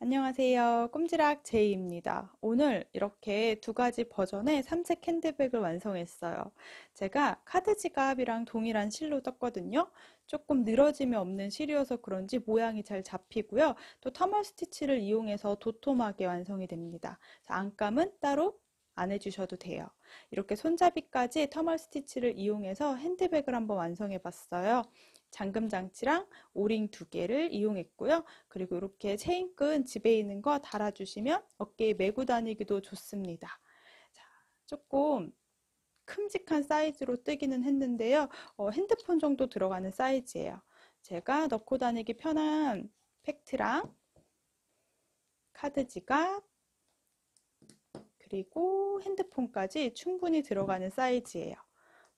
안녕하세요. 꼼지락 제이입니다. 오늘 이렇게 두 가지 버전의 삼색 핸드백을 완성했어요. 제가 카드 지갑이랑 동일한 실로 떴거든요. 조금 늘어짐이 없는 실이어서 그런지 모양이 잘 잡히고요. 또 터머 스티치를 이용해서 도톰하게 완성이 됩니다. 안감은 따로 안 해주셔도 돼요. 이렇게 손잡이까지 터머 스티치를 이용해서 핸드백을 한번 완성해 봤어요. 잠금 장치랑 오링 두 개를 이용했고요. 그리고 이렇게 체인끈 집에 있는 거 달아주시면 어깨에 메고 다니기도 좋습니다. 자, 조금 큼직한 사이즈로 뜨기는 했는데요. 핸드폰 정도 들어가는 사이즈예요. 제가 넣고 다니기 편한 팩트랑 카드 지갑 그리고 핸드폰까지 충분히 들어가는 사이즈예요.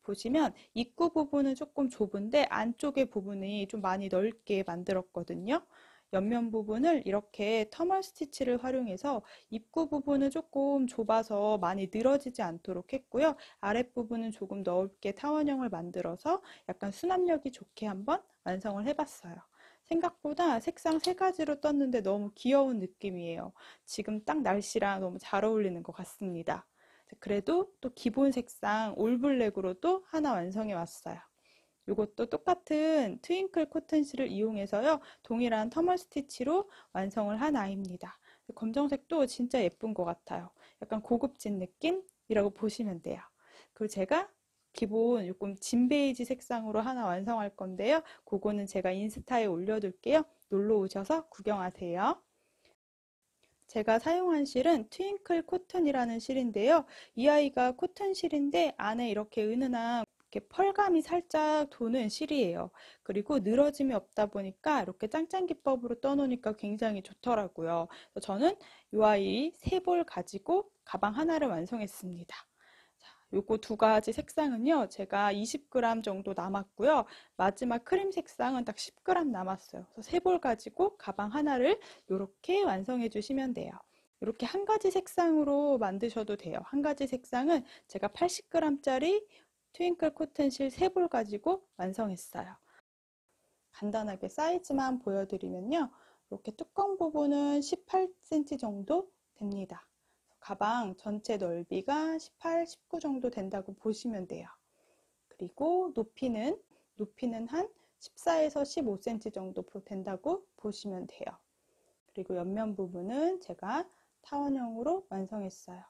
보시면 입구 부분은 조금 좁은데 안쪽의 부분이 좀 많이 넓게 만들었거든요. 옆면 부분을 이렇게 터멀 스티치를 활용해서 입구 부분은 조금 좁아서 많이 늘어지지 않도록 했고요. 아랫부분은 조금 넓게 타원형을 만들어서 약간 수납력이 좋게 한번 완성을 해봤어요. 생각보다 색상 세 가지로 떴는데 너무 귀여운 느낌이에요. 지금 딱 날씨랑 너무 잘 어울리는 것 같습니다. 그래도 또 기본 색상 올블랙으로도 하나 완성해 왔어요. 이것도 똑같은 트윙클 코튼실을 이용해서요. 동일한 터멀 스티치로 완성을 한 아이입니다. 검정색도 진짜 예쁜 것 같아요. 약간 고급진 느낌이라고 보시면 돼요. 그리고 제가 기본 조금 진 베이지 색상으로 하나 완성할 건데요. 그거는 제가 인스타에 올려둘게요. 놀러 오셔서 구경하세요. 제가 사용한 실은 트윙클 코튼이라는 실인데요. 이 아이가 코튼 실인데 안에 이렇게 은은한 이렇게 펄감이 살짝 도는 실이에요. 그리고 늘어짐이 없다 보니까 이렇게 짱짱 기법으로 떠놓으니까 굉장히 좋더라고요. 저는 이 아이 세 볼 가지고 가방 하나를 완성했습니다. 요거 두 가지 색상은요, 제가 20g 정도 남았고요. 마지막 크림 색상은 딱 10g 남았어요. 그래서 세 볼 가지고 가방 하나를 이렇게 완성해 주시면 돼요. 이렇게 한 가지 색상으로 만드셔도 돼요. 한 가지 색상은 제가 80g짜리 트윙클 코튼 실 세 볼 가지고 완성했어요. 간단하게 사이즈만 보여드리면요. 이렇게 뚜껑 부분은 18cm 정도 됩니다. 가방 전체 넓이가 18, 19 정도 된다고 보시면 돼요. 그리고 높이는 한 14에서 15cm 정도 된다고 보시면 돼요. 그리고 옆면 부분은 제가 타원형으로 완성했어요.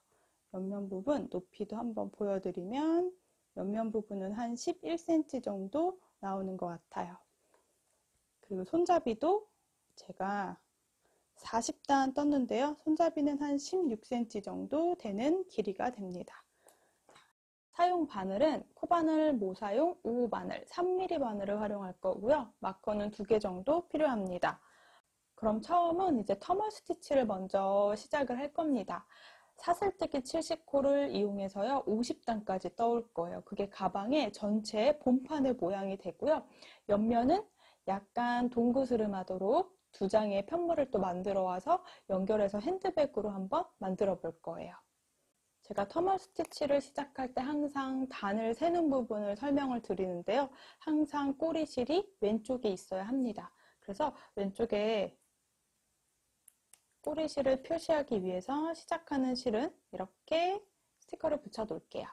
옆면 부분 높이도 한번 보여드리면 옆면 부분은 한 11cm 정도 나오는 것 같아요. 그리고 손잡이도 제가 40단 떴는데요. 손잡이는 한 16cm 정도 되는 길이가 됩니다. 사용 바늘은 코바늘, 모사용, 우우 바늘, 3mm 바늘을 활용할 거고요. 마커는 2개 정도 필요합니다. 그럼 처음은 이제 터멀 스티치를 먼저 시작을 할 겁니다. 사슬뜨기 70코를 이용해서요. 50단까지 떠올 거예요. 그게 가방의 전체 본판의 모양이 되고요. 옆면은 약간 동그스름하도록 두 장의 편물을 또 만들어 와서 연결해서 핸드백으로 한번 만들어 볼 거예요. 제가 터멀 스티치를 시작할 때 항상 단을 세는 부분을 설명을 드리는데요. 항상 꼬리실이 왼쪽에 있어야 합니다. 그래서 왼쪽에 꼬리실을 표시하기 위해서 시작하는 실은 이렇게 스티커를 붙여 놓을게요.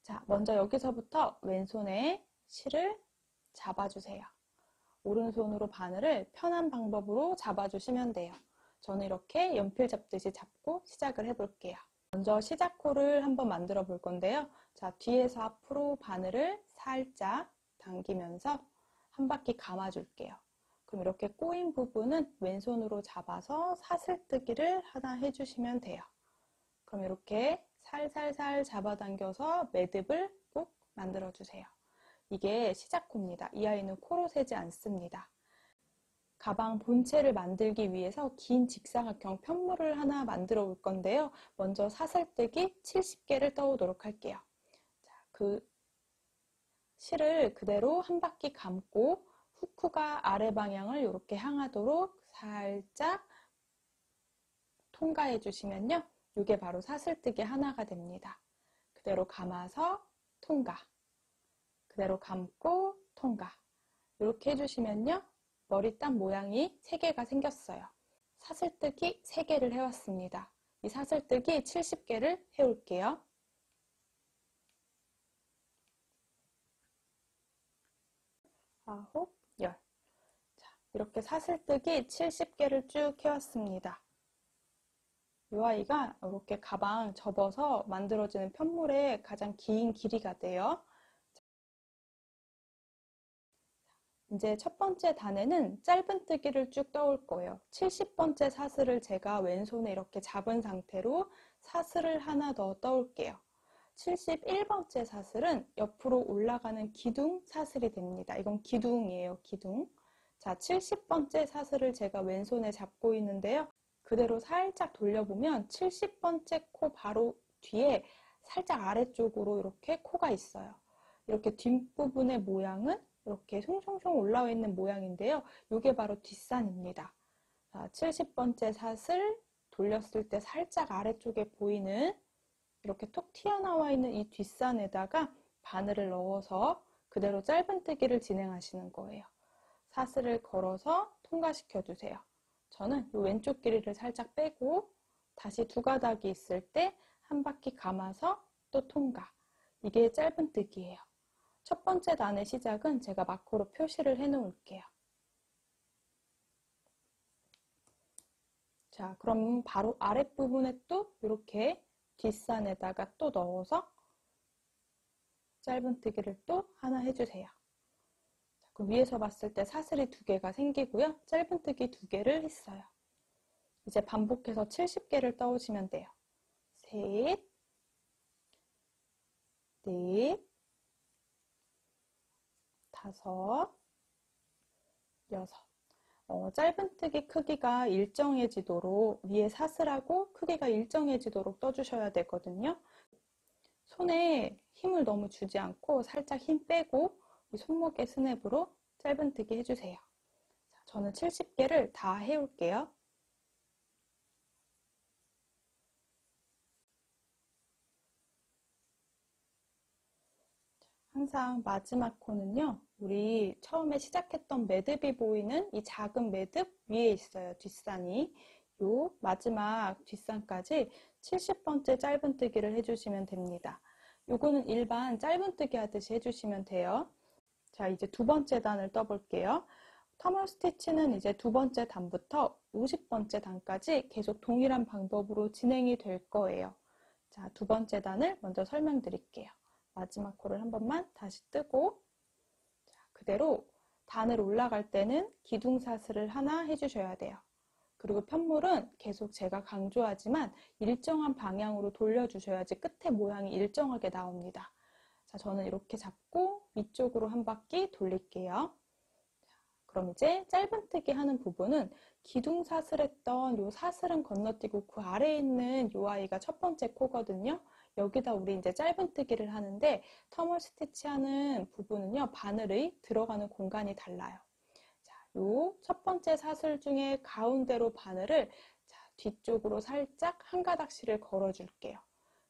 자, 먼저 여기서부터 왼손에 실을 잡아주세요. 오른손으로 바늘을 편한 방법으로 잡아주시면 돼요. 저는 이렇게 연필 잡듯이 잡고 시작을 해볼게요. 먼저 시작코를 한번 만들어 볼 건데요. 자, 뒤에서 앞으로 바늘을 살짝 당기면서 한 바퀴 감아줄게요. 그럼 이렇게 꼬인 부분은 왼손으로 잡아서 사슬뜨기를 하나 해주시면 돼요. 그럼 이렇게 살살살 잡아당겨서 매듭을 꼭 만들어주세요. 이게 시작코입니다. 이 아이는 코로 세지 않습니다. 가방 본체를 만들기 위해서 긴 직사각형 편물을 하나 만들어 올 건데요. 먼저 사슬뜨기 70개를 떠오도록 할게요. 자, 그 실을 그대로 한 바퀴 감고 후크가 아래 방향을 이렇게 향하도록 살짝 통과해 주시면요. 이게 바로 사슬뜨기 하나가 됩니다. 그대로 감아서 통과, 그대로 감고 통과. 이렇게 해주시면요. 머리땀 모양이 3개가 생겼어요. 사슬뜨기 3개를 해왔습니다. 이 사슬뜨기 70개를 해올게요. 아홉, 열. 자, 이렇게 사슬뜨기 70개를 쭉 해왔습니다. 이 아이가 이렇게 가방 접어서 만들어지는 편물의 가장 긴 길이가 돼요. 이제 첫 번째 단에는 짧은뜨기를 쭉 떠올 거예요. 70번째 사슬을 제가 왼손에 이렇게 잡은 상태로 사슬을 하나 더 떠올게요. 71번째 사슬은 옆으로 올라가는 기둥 사슬이 됩니다. 이건 기둥이에요, 기둥. 자, 70번째 사슬을 제가 왼손에 잡고 있는데요. 그대로 살짝 돌려보면 70번째 코 바로 뒤에 살짝 아래쪽으로 이렇게 코가 있어요. 이렇게 뒷부분의 모양은 이렇게 송송송 올라와 있는 모양인데요. 이게 바로 뒷산입니다. 자, 70번째 사슬 돌렸을 때 살짝 아래쪽에 보이는 이렇게 톡 튀어나와 있는 이 뒷산에다가 바늘을 넣어서 그대로 짧은뜨기를 진행하시는 거예요. 사슬을 걸어서 통과시켜 주세요. 저는 이 왼쪽 길이를 살짝 빼고 다시 두 가닥이 있을 때 한 바퀴 감아서 또 통과. 이게 짧은뜨기예요. 첫 번째 단의 시작은 제가 마커로 표시를 해 놓을게요. 자, 그럼 바로 아랫부분에 또 이렇게 뒷산에다가 또 넣어서 짧은뜨기를 또 하나 해주세요. 자, 그럼 위에서 봤을 때 사슬이 2개가 생기고요. 짧은뜨기 2개를 했어요. 이제 반복해서 70개를 떠오시면 돼요. 셋, 넷, 다섯, 여섯. 짧은뜨기 크기가 일정해지도록 위에 사슬하고 크기가 일정해지도록 떠주셔야 되거든요. 손에 힘을 너무 주지 않고 살짝 힘 빼고 이 손목의 스냅으로 짧은뜨기 해주세요. 자, 저는 70개를 다 해올게요. 항상 마지막 코는요, 우리 처음에 시작했던 매듭이 보이는 이 작은 매듭 위에 있어요, 뒷산이. 요 마지막 뒷산까지 70번째 짧은뜨기를 해주시면 됩니다. 요거는 일반 짧은뜨기 하듯이 해주시면 돼요. 자, 이제 두 번째 단을 떠볼게요. 터널 스티치는 이제 두 번째 단부터 50번째 단까지 계속 동일한 방법으로 진행이 될 거예요. 자, 두 번째 단을 먼저 설명드릴게요. 마지막 코를 한 번만 다시 뜨고, 자, 그대로 단을 올라갈 때는 기둥사슬을 하나 해주셔야 돼요. 그리고 편물은 계속 제가 강조하지만 일정한 방향으로 돌려주셔야지 끝에 모양이 일정하게 나옵니다. 자, 저는 이렇게 잡고 위쪽으로 한 바퀴 돌릴게요. 자, 그럼 이제 짧은뜨기 하는 부분은 기둥사슬 했던 요 사슬은 건너뛰고 그 아래에 있는 요 아이가 첫 번째 코거든요. 여기다 우리 이제 짧은뜨기를 하는데 터널 스티치 하는 부분은요, 바늘의 들어가는 공간이 달라요. 자, 요 첫 번째 사슬 중에 가운데로 바늘을 뒤쪽으로 살짝 한 가닥씩을 걸어 줄게요.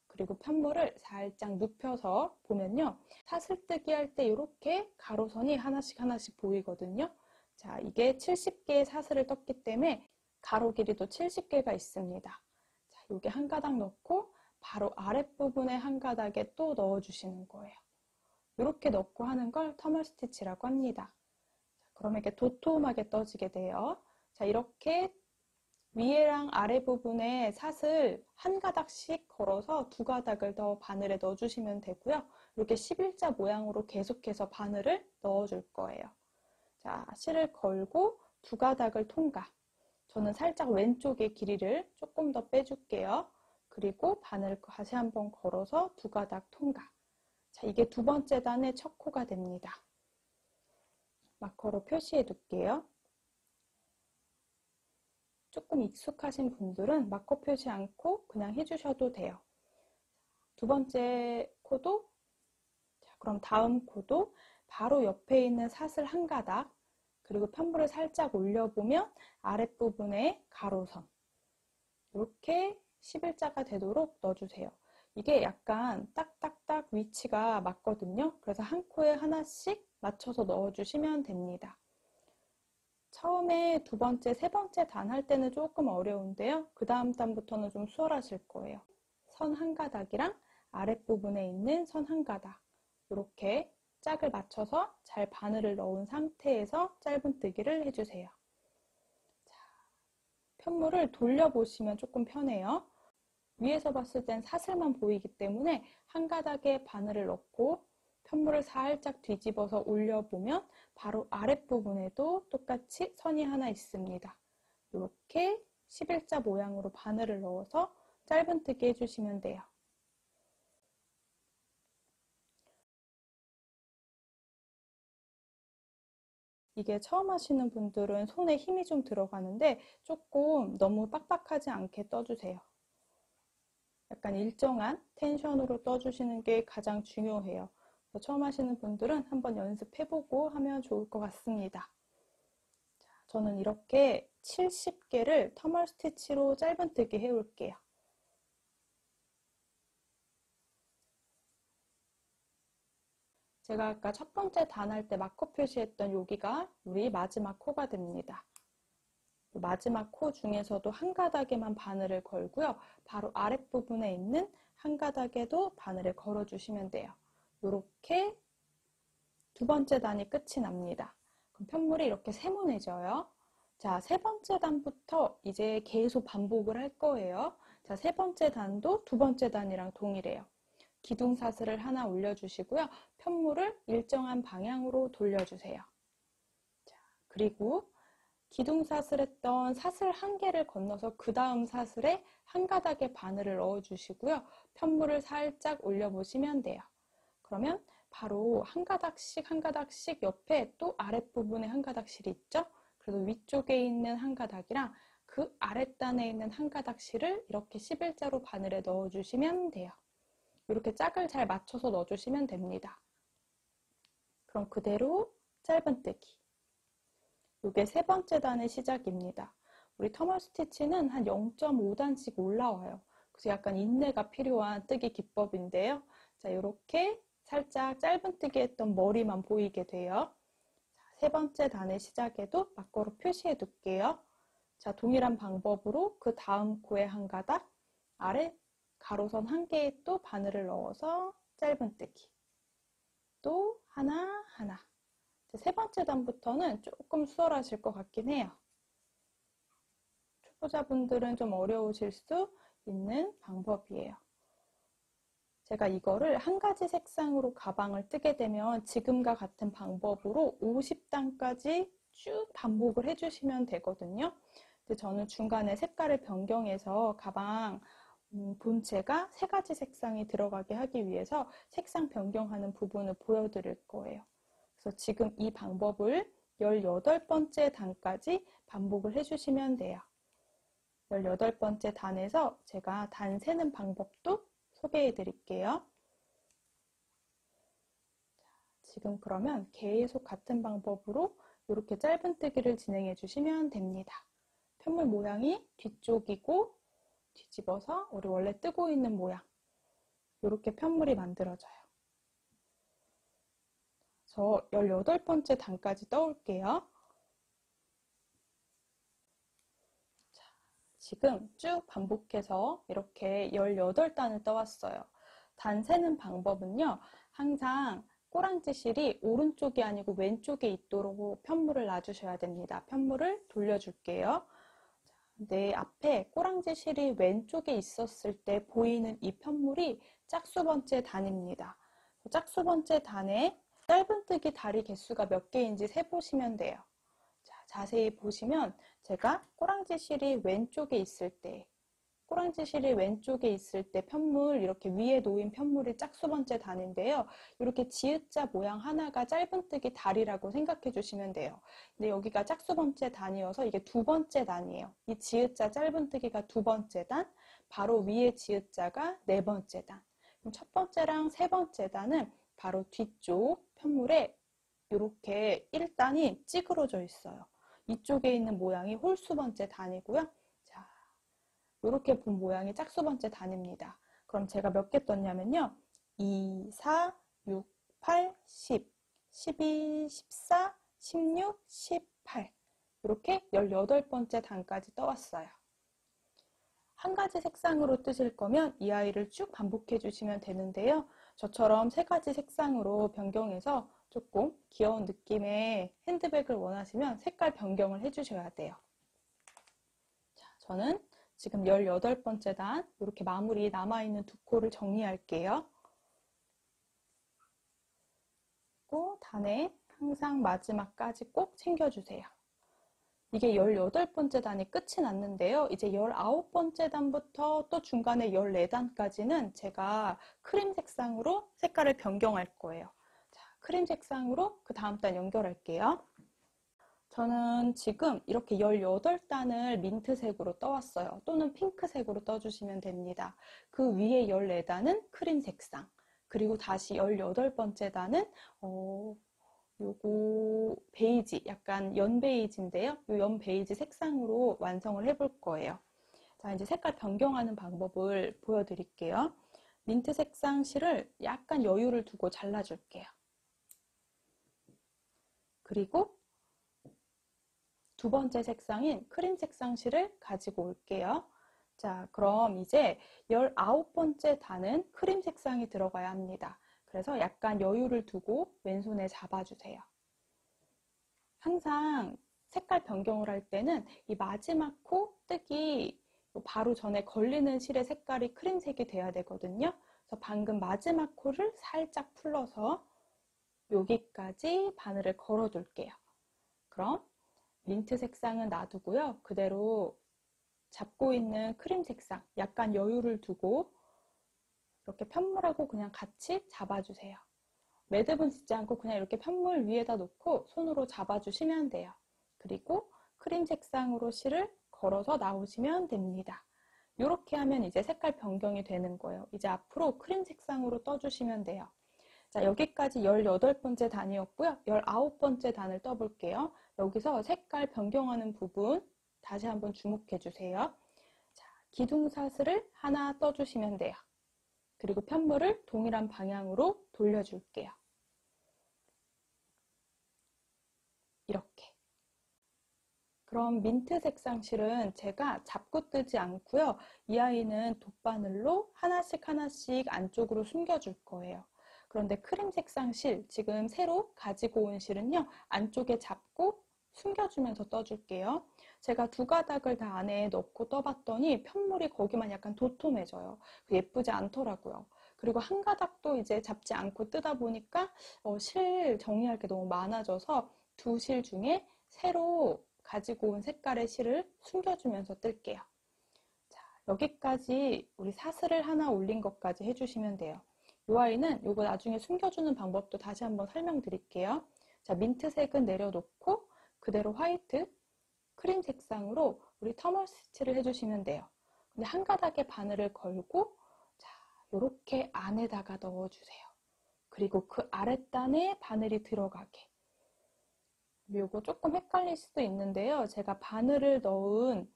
그리고 편물을 살짝 눕혀서 보면요, 사슬뜨기 할 때 이렇게 가로선이 하나씩 하나씩 보이거든요. 자, 이게 70개의 사슬을 떴기 때문에 가로 길이도 70개가 있습니다. 자, 요게 한 가닥 넣고 바로 아랫부분에 한 가닥에 또 넣어주시는 거예요. 이렇게 넣고 하는 걸 터널 스티치라고 합니다. 자, 그럼 이렇게 도톰하게 떠지게 돼요. 자, 이렇게 위에랑 아래 부분에 사슬 한 가닥씩 걸어서 두 가닥을 더 바늘에 넣어주시면 되고요. 이렇게 11자 모양으로 계속해서 바늘을 넣어줄 거예요. 자, 실을 걸고 두 가닥을 통과. 저는 살짝 왼쪽의 길이를 조금 더 빼줄게요. 그리고 바늘 다시 한번 걸어서 두 가닥 통과. 자, 이게 두 번째 단의 첫 코가 됩니다. 마커로 표시해 둘게요. 조금 익숙하신 분들은 마커 표시 않고 그냥 해주셔도 돼요. 두 번째 코도, 자, 그럼 다음 코도 바로 옆에 있는 사슬 한 가닥, 그리고 편물을 살짝 올려보면 아랫부분에 가로선, 이렇게 11자가 되도록 넣어주세요. 이게 약간 딱딱딱 위치가 맞거든요. 그래서 한 코에 하나씩 맞춰서 넣어주시면 됩니다. 처음에 두 번째, 세 번째 단 할 때는 조금 어려운데요. 그 다음 단부터는 좀 수월하실 거예요. 선 한 가닥이랑 아랫부분에 있는 선 한 가닥 이렇게 짝을 맞춰서 잘 바늘을 넣은 상태에서 짧은뜨기를 해주세요. 자, 편물을 돌려보시면 조금 편해요. 위에서 봤을 땐 사슬만 보이기 때문에 한 가닥에 바늘을 넣고 편물을 살짝 뒤집어서 올려보면 바로 아랫부분에도 똑같이 선이 하나 있습니다. 이렇게 11자 모양으로 바늘을 넣어서 짧은뜨기 해주시면 돼요. 이게 처음 하시는 분들은 손에 힘이 좀 들어가는데 조금 너무 빡빡하지 않게 떠주세요. 약간 일정한 텐션으로 떠주시는 게 가장 중요해요. 처음 하시는 분들은 한번 연습해보고 하면 좋을 것 같습니다. 저는 이렇게 70개를 터멀 스티치로 짧은뜨기 해올게요. 제가 아까 첫 번째 단 할 때 마커 표시했던 여기가 우리 마지막 코가 됩니다. 마지막 코 중에서도 한 가닥에만 바늘을 걸고요. 바로 아랫부분에 있는 한 가닥에도 바늘을 걸어주시면 돼요. 이렇게 두 번째 단이 끝이 납니다. 그럼 편물이 이렇게 세모내져요. 자, 세 번째 단부터 이제 계속 반복을 할 거예요. 자, 세 번째 단도 두 번째 단이랑 동일해요. 기둥사슬을 하나 올려주시고요. 편물을 일정한 방향으로 돌려주세요. 자, 그리고 기둥사슬 했던 사슬 한 개를 건너서 그 다음 사슬에 한 가닥에 바늘을 넣어주시고요. 편물을 살짝 올려보시면 돼요. 그러면 바로 한 가닥씩 한 가닥씩 옆에 또 아랫부분에 한 가닥실이 있죠? 그래서 위쪽에 있는 한 가닥이랑 그 아랫단에 있는 한 가닥실을 이렇게 11자로 바늘에 넣어주시면 돼요. 이렇게 짝을 잘 맞춰서 넣어주시면 됩니다. 그럼 그대로 짧은뜨기. 이게 세 번째 단의 시작입니다. 우리 터멀 스티치는 한 0.5단씩 올라와요. 그래서 약간 인내가 필요한 뜨기 기법인데요. 자, 이렇게 살짝 짧은뜨기 했던 머리만 보이게 돼요. 자, 세 번째 단의 시작에도 마커로 표시해 둘게요. 자, 동일한 방법으로 그 다음 코에 한 가닥, 아래 가로선 한 개에 또 바늘을 넣어서 짧은뜨기. 또 하나 하나. 세 번째 단부터는 조금 수월하실 것 같긴 해요. 초보자분들은 좀 어려우실 수 있는 방법이에요. 제가 이거를 한 가지 색상으로 가방을 뜨게 되면 지금과 같은 방법으로 50단까지 쭉 반복을 해주시면 되거든요. 근데 저는 중간에 색깔을 변경해서 가방 본체가 세 가지 색상이 들어가게 하기 위해서 색상 변경하는 부분을 보여드릴 거예요. 그래서 지금 이 방법을 18번째 단까지 반복을 해주시면 돼요. 18번째 단에서 제가 단 세는 방법도 소개해 드릴게요. 지금 그러면 계속 같은 방법으로 이렇게 짧은뜨기를 진행해 주시면 됩니다. 편물 모양이 뒤쪽이고 뒤집어서 우리 원래 뜨고 있는 모양 이렇게 편물이 만들어져요. 저 18번째 단까지 떠올게요. 자, 지금 쭉 반복해서 이렇게 18단을 떠왔어요. 단 세는 방법은요. 항상 꼬랑지 실이 오른쪽이 아니고 왼쪽에 있도록 편물을 놔주셔야 됩니다. 편물을 돌려줄게요. 내 앞에 꼬랑지 실이 왼쪽에 있었을 때 보이는 이 편물이 짝수번째 단입니다. 짝수번째 단에 짧은뜨기 다리 개수가 몇 개인지 세보시면 돼요. 자, 자세히 보시면 제가 꼬랑지 실이 왼쪽에 있을 때 꼬랑지 실이 왼쪽에 있을 때 편물 이렇게 위에 놓인 편물이 짝수번째 단인데요. 이렇게 지읒자 모양 하나가 짧은뜨기 다리라고 생각해 주시면 돼요. 근데 여기가 짝수번째 단이어서 이게 두 번째 단이에요. 이 지읒자 짧은뜨기가 두 번째 단, 바로 위에 지읒자가 네 번째 단. 그럼 첫 번째랑 세 번째 단은 바로 뒤쪽 편물에 이렇게 1단이 찌그러져 있어요. 이쪽에 있는 모양이 홀수번째 단이고요. 이렇게 본 모양이 짝수번째 단입니다. 그럼 제가 몇 개 떴냐면요. 2, 4, 6, 8, 10, 12, 14, 16, 18 이렇게 18번째 단까지 떠왔어요. 한 가지 색상으로 뜨실 거면 이 아이를 쭉 반복해 주시면 되는데요. 저처럼 세 가지 색상으로 변경해서 조금 귀여운 느낌의 핸드백을 원하시면 색깔 변경을 해주셔야 돼요. 자, 저는 지금 18번째 단 이렇게 마무리 남아있는 두 코를 정리할게요. 그리고 단에 항상 마지막까지 꼭 챙겨주세요. 이게 18번째 단이 끝이 났는데요. 이제 19번째 단부터 또 중간에 14단까지는 제가 크림 색상으로 색깔을 변경할 거예요. 자, 크림 색상으로 그 다음 단 연결할게요. 저는 지금 이렇게 18단을 민트색으로 떠왔어요. 또는 핑크색으로 떠주시면 됩니다. 그 위에 14단은 크림 색상, 그리고 다시 18번째 단은 요거 베이지, 약간 연 베이지인데요. 요 연 베이지 색상으로 완성을 해볼 거예요. 자, 이제 색깔 변경하는 방법을 보여드릴게요. 민트 색상 실을 약간 여유를 두고 잘라줄게요. 그리고 두 번째 색상인 크림 색상 실을 가지고 올게요. 자, 그럼 이제 19번째 단은 크림 색상이 들어가야 합니다. 그래서 약간 여유를 두고 왼손에 잡아주세요. 항상 색깔 변경을 할 때는 이 마지막 코 뜨기 바로 전에 걸리는 실의 색깔이 크림색이 돼야 되거든요. 그래서 방금 마지막 코를 살짝 풀러서 여기까지 바늘을 걸어 둘게요. 그럼 민트 색상은 놔두고요. 그대로 잡고 있는 크림 색상 약간 여유를 두고 이렇게 편물하고 그냥 같이 잡아주세요. 매듭은 짓지 않고 그냥 이렇게 편물 위에다 놓고 손으로 잡아주시면 돼요. 그리고 크림 색상으로 실을 걸어서 나오시면 됩니다. 이렇게 하면 이제 색깔 변경이 되는 거예요. 이제 앞으로 크림 색상으로 떠주시면 돼요. 자, 여기까지 18번째 단이었고요. 19번째 단을 떠볼게요. 여기서 색깔 변경하는 부분 다시 한번 주목해 주세요. 자, 기둥사슬을 하나 떠주시면 돼요. 그리고 편물을 동일한 방향으로 돌려줄게요. 이렇게. 그럼 민트 색상 실은 제가 잡고 뜨지 않고요. 이 아이는 돗바늘로 하나씩 하나씩 안쪽으로 숨겨줄 거예요. 그런데 크림 색상 실, 지금 새로 가지고 온 실은요. 안쪽에 잡고 숨겨주면서 떠줄게요. 제가 두 가닥을 다 안에 넣고 떠봤더니 편물이 거기만 약간 도톰해져요. 예쁘지 않더라고요. 그리고 한 가닥도 이제 잡지 않고 뜨다 보니까 실 정리할 게 너무 많아져서 두 실 중에 새로 가지고 온 색깔의 실을 숨겨주면서 뜰게요. 자, 여기까지 우리 사슬을 하나 올린 것까지 해주시면 돼요. 이 아이는 이거 나중에 숨겨주는 방법도 다시 한번 설명드릴게요. 자, 민트색은 내려놓고 그대로 화이트, 크림 색상으로 우리 터널 스티치를 해주시면 돼요. 근데 한 가닥에 바늘을 걸고 자, 이렇게 안에다가 넣어주세요. 그리고 그 아랫단에 바늘이 들어가게. 요거 조금 헷갈릴 수도 있는데요. 제가 바늘을 넣은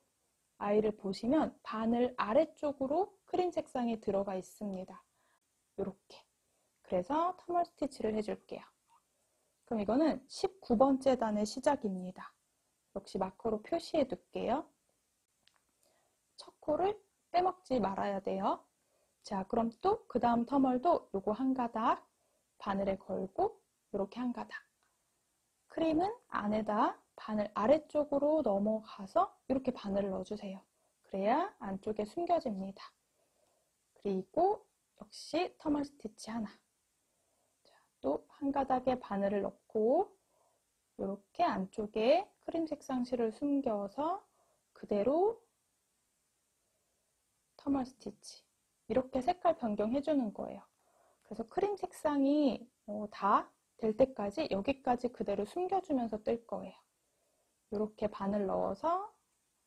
아이를 보시면 바늘 아래쪽으로 크림 색상이 들어가 있습니다. 이렇게. 그래서 터널 스티치를 해줄게요. 그럼 이거는 19번째 단의 시작입니다. 역시 마커로 표시해 둘게요. 첫 코를 빼먹지 말아야 돼요. 자, 그럼 또 그 다음 터널도 요거 한 가닥 바늘에 걸고 이렇게 한 가닥. 크림은 안에다 바늘 아래쪽으로 넘어가서 이렇게 바늘을 넣어주세요. 그래야 안쪽에 숨겨집니다. 그리고 역시 터널 스티치 하나. 또 한 가닥에 바늘을 넣고 이렇게 안쪽에 크림 색상 실을 숨겨서 그대로 터널 스티치. 이렇게 색깔 변경해주는 거예요. 그래서 크림 색상이 다 될 때까지 여기까지 그대로 숨겨주면서 뜰 거예요. 이렇게 바늘 넣어서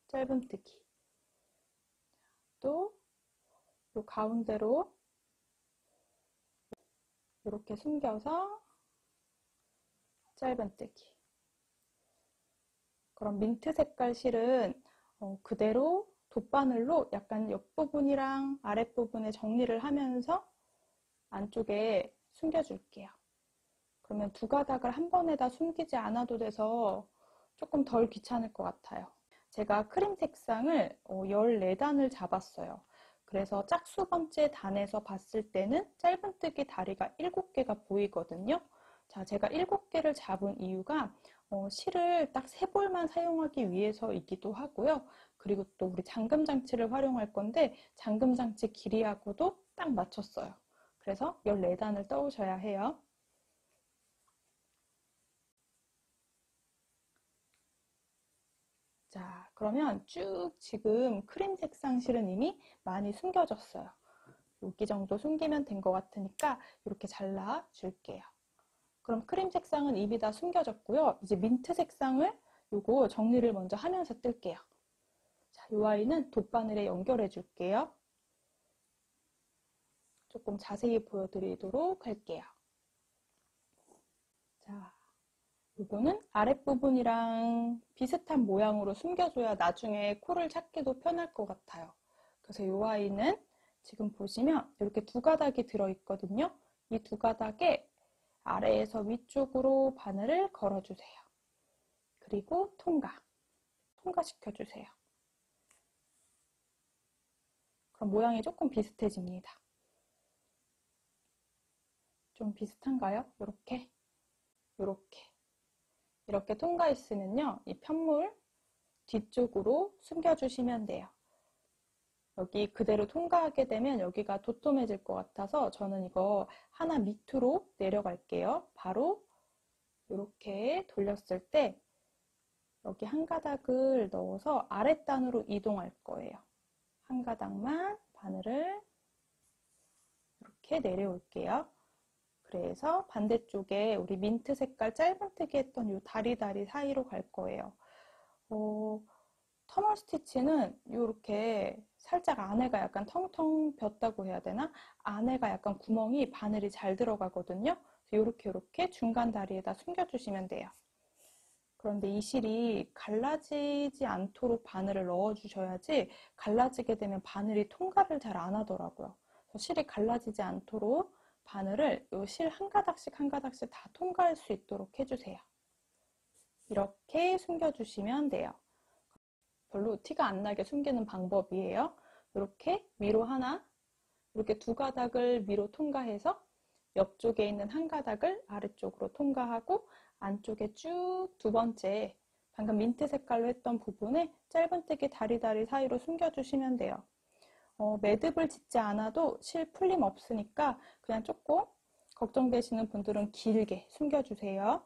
짧은뜨기. 또 이 가운데로 이렇게 숨겨서 짧은뜨기. 그럼 민트 색깔 실은 그대로 돗바늘로 약간 옆부분이랑 아랫부분에 정리를 하면서 안쪽에 숨겨줄게요. 그러면 두 가닥을 한 번에 다 숨기지 않아도 돼서 조금 덜 귀찮을 것 같아요. 제가 크림 색상을 14단을 잡았어요. 그래서 짝수 번째 단에서 봤을 때는 짧은뜨기 다리가 7개가 보이거든요. 자, 제가 7개를 잡은 이유가 실을 딱 3볼만 사용하기 위해서이기도 하고요. 그리고 또 우리 잠금 장치를 활용할 건데 잠금 장치 길이하고도 딱 맞췄어요. 그래서 14단을 떠오셔야 해요. 자, 그러면 쭉 지금 크림 색상 실은 이미 많이 숨겨졌어요. 여기 정도 숨기면 된 것 같으니까 이렇게 잘라 줄게요. 그럼 크림 색상은 이미 다 숨겨졌고요. 이제 민트 색상을 요거 정리를 먼저 하면서 뜰게요. 자, 이 아이는 돗바늘에 연결해 줄게요. 조금 자세히 보여드리도록 할게요. 자, 이거는 아랫부분이랑 비슷한 모양으로 숨겨줘야 나중에 코를 찾기도 편할 것 같아요. 그래서 이 아이는 지금 보시면 이렇게 두 가닥이 들어있거든요. 이 두 가닥에 아래에서 위쪽으로 바늘을 걸어주세요. 그리고 통과시켜주세요. 그럼 모양이 조금 비슷해집니다. 좀 비슷한가요? 이렇게 통과했으면요, 이 편물 뒤쪽으로 숨겨주시면 돼요. 여기 그대로 통과하게 되면 여기가 도톰해질 것 같아서 저는 이거 하나 밑으로 내려갈게요. 바로 이렇게 돌렸을 때 여기 한 가닥을 넣어서 아랫단으로 이동할 거예요. 한 가닥만 바늘을 이렇게 내려올게요. 그래서 반대쪽에 우리 민트 색깔 짧은뜨기 했던 이 다리 사이로 갈 거예요. 터널 스티치는 이렇게 살짝 안에가 약간 텅텅 볐다고 해야 되나? 안에가 약간 구멍이 바늘이 잘 들어가거든요. 이렇게 중간 다리에다 숨겨주시면 돼요. 그런데 이 실이 갈라지지 않도록 바늘을 넣어주셔야지 갈라지게 되면 바늘이 통과를 잘 안 하더라고요. 실이 갈라지지 않도록 바늘을 이 실 한 가닥씩 다 통과할 수 있도록 해주세요. 이렇게 숨겨주시면 돼요. 별로 티가 안 나게 숨기는 방법이에요. 이렇게 위로 하나, 이렇게 두 가닥을 위로 통과해서 옆쪽에 있는 한 가닥을 아래쪽으로 통과하고 안쪽에 쭉 두 번째 방금 민트 색깔로 했던 부분에 짧은뜨기 다리 사이로 숨겨주시면 돼요. 매듭을 짓지 않아도 실 풀림 없으니까 그냥 조금 걱정되시는 분들은 길게 숨겨주세요.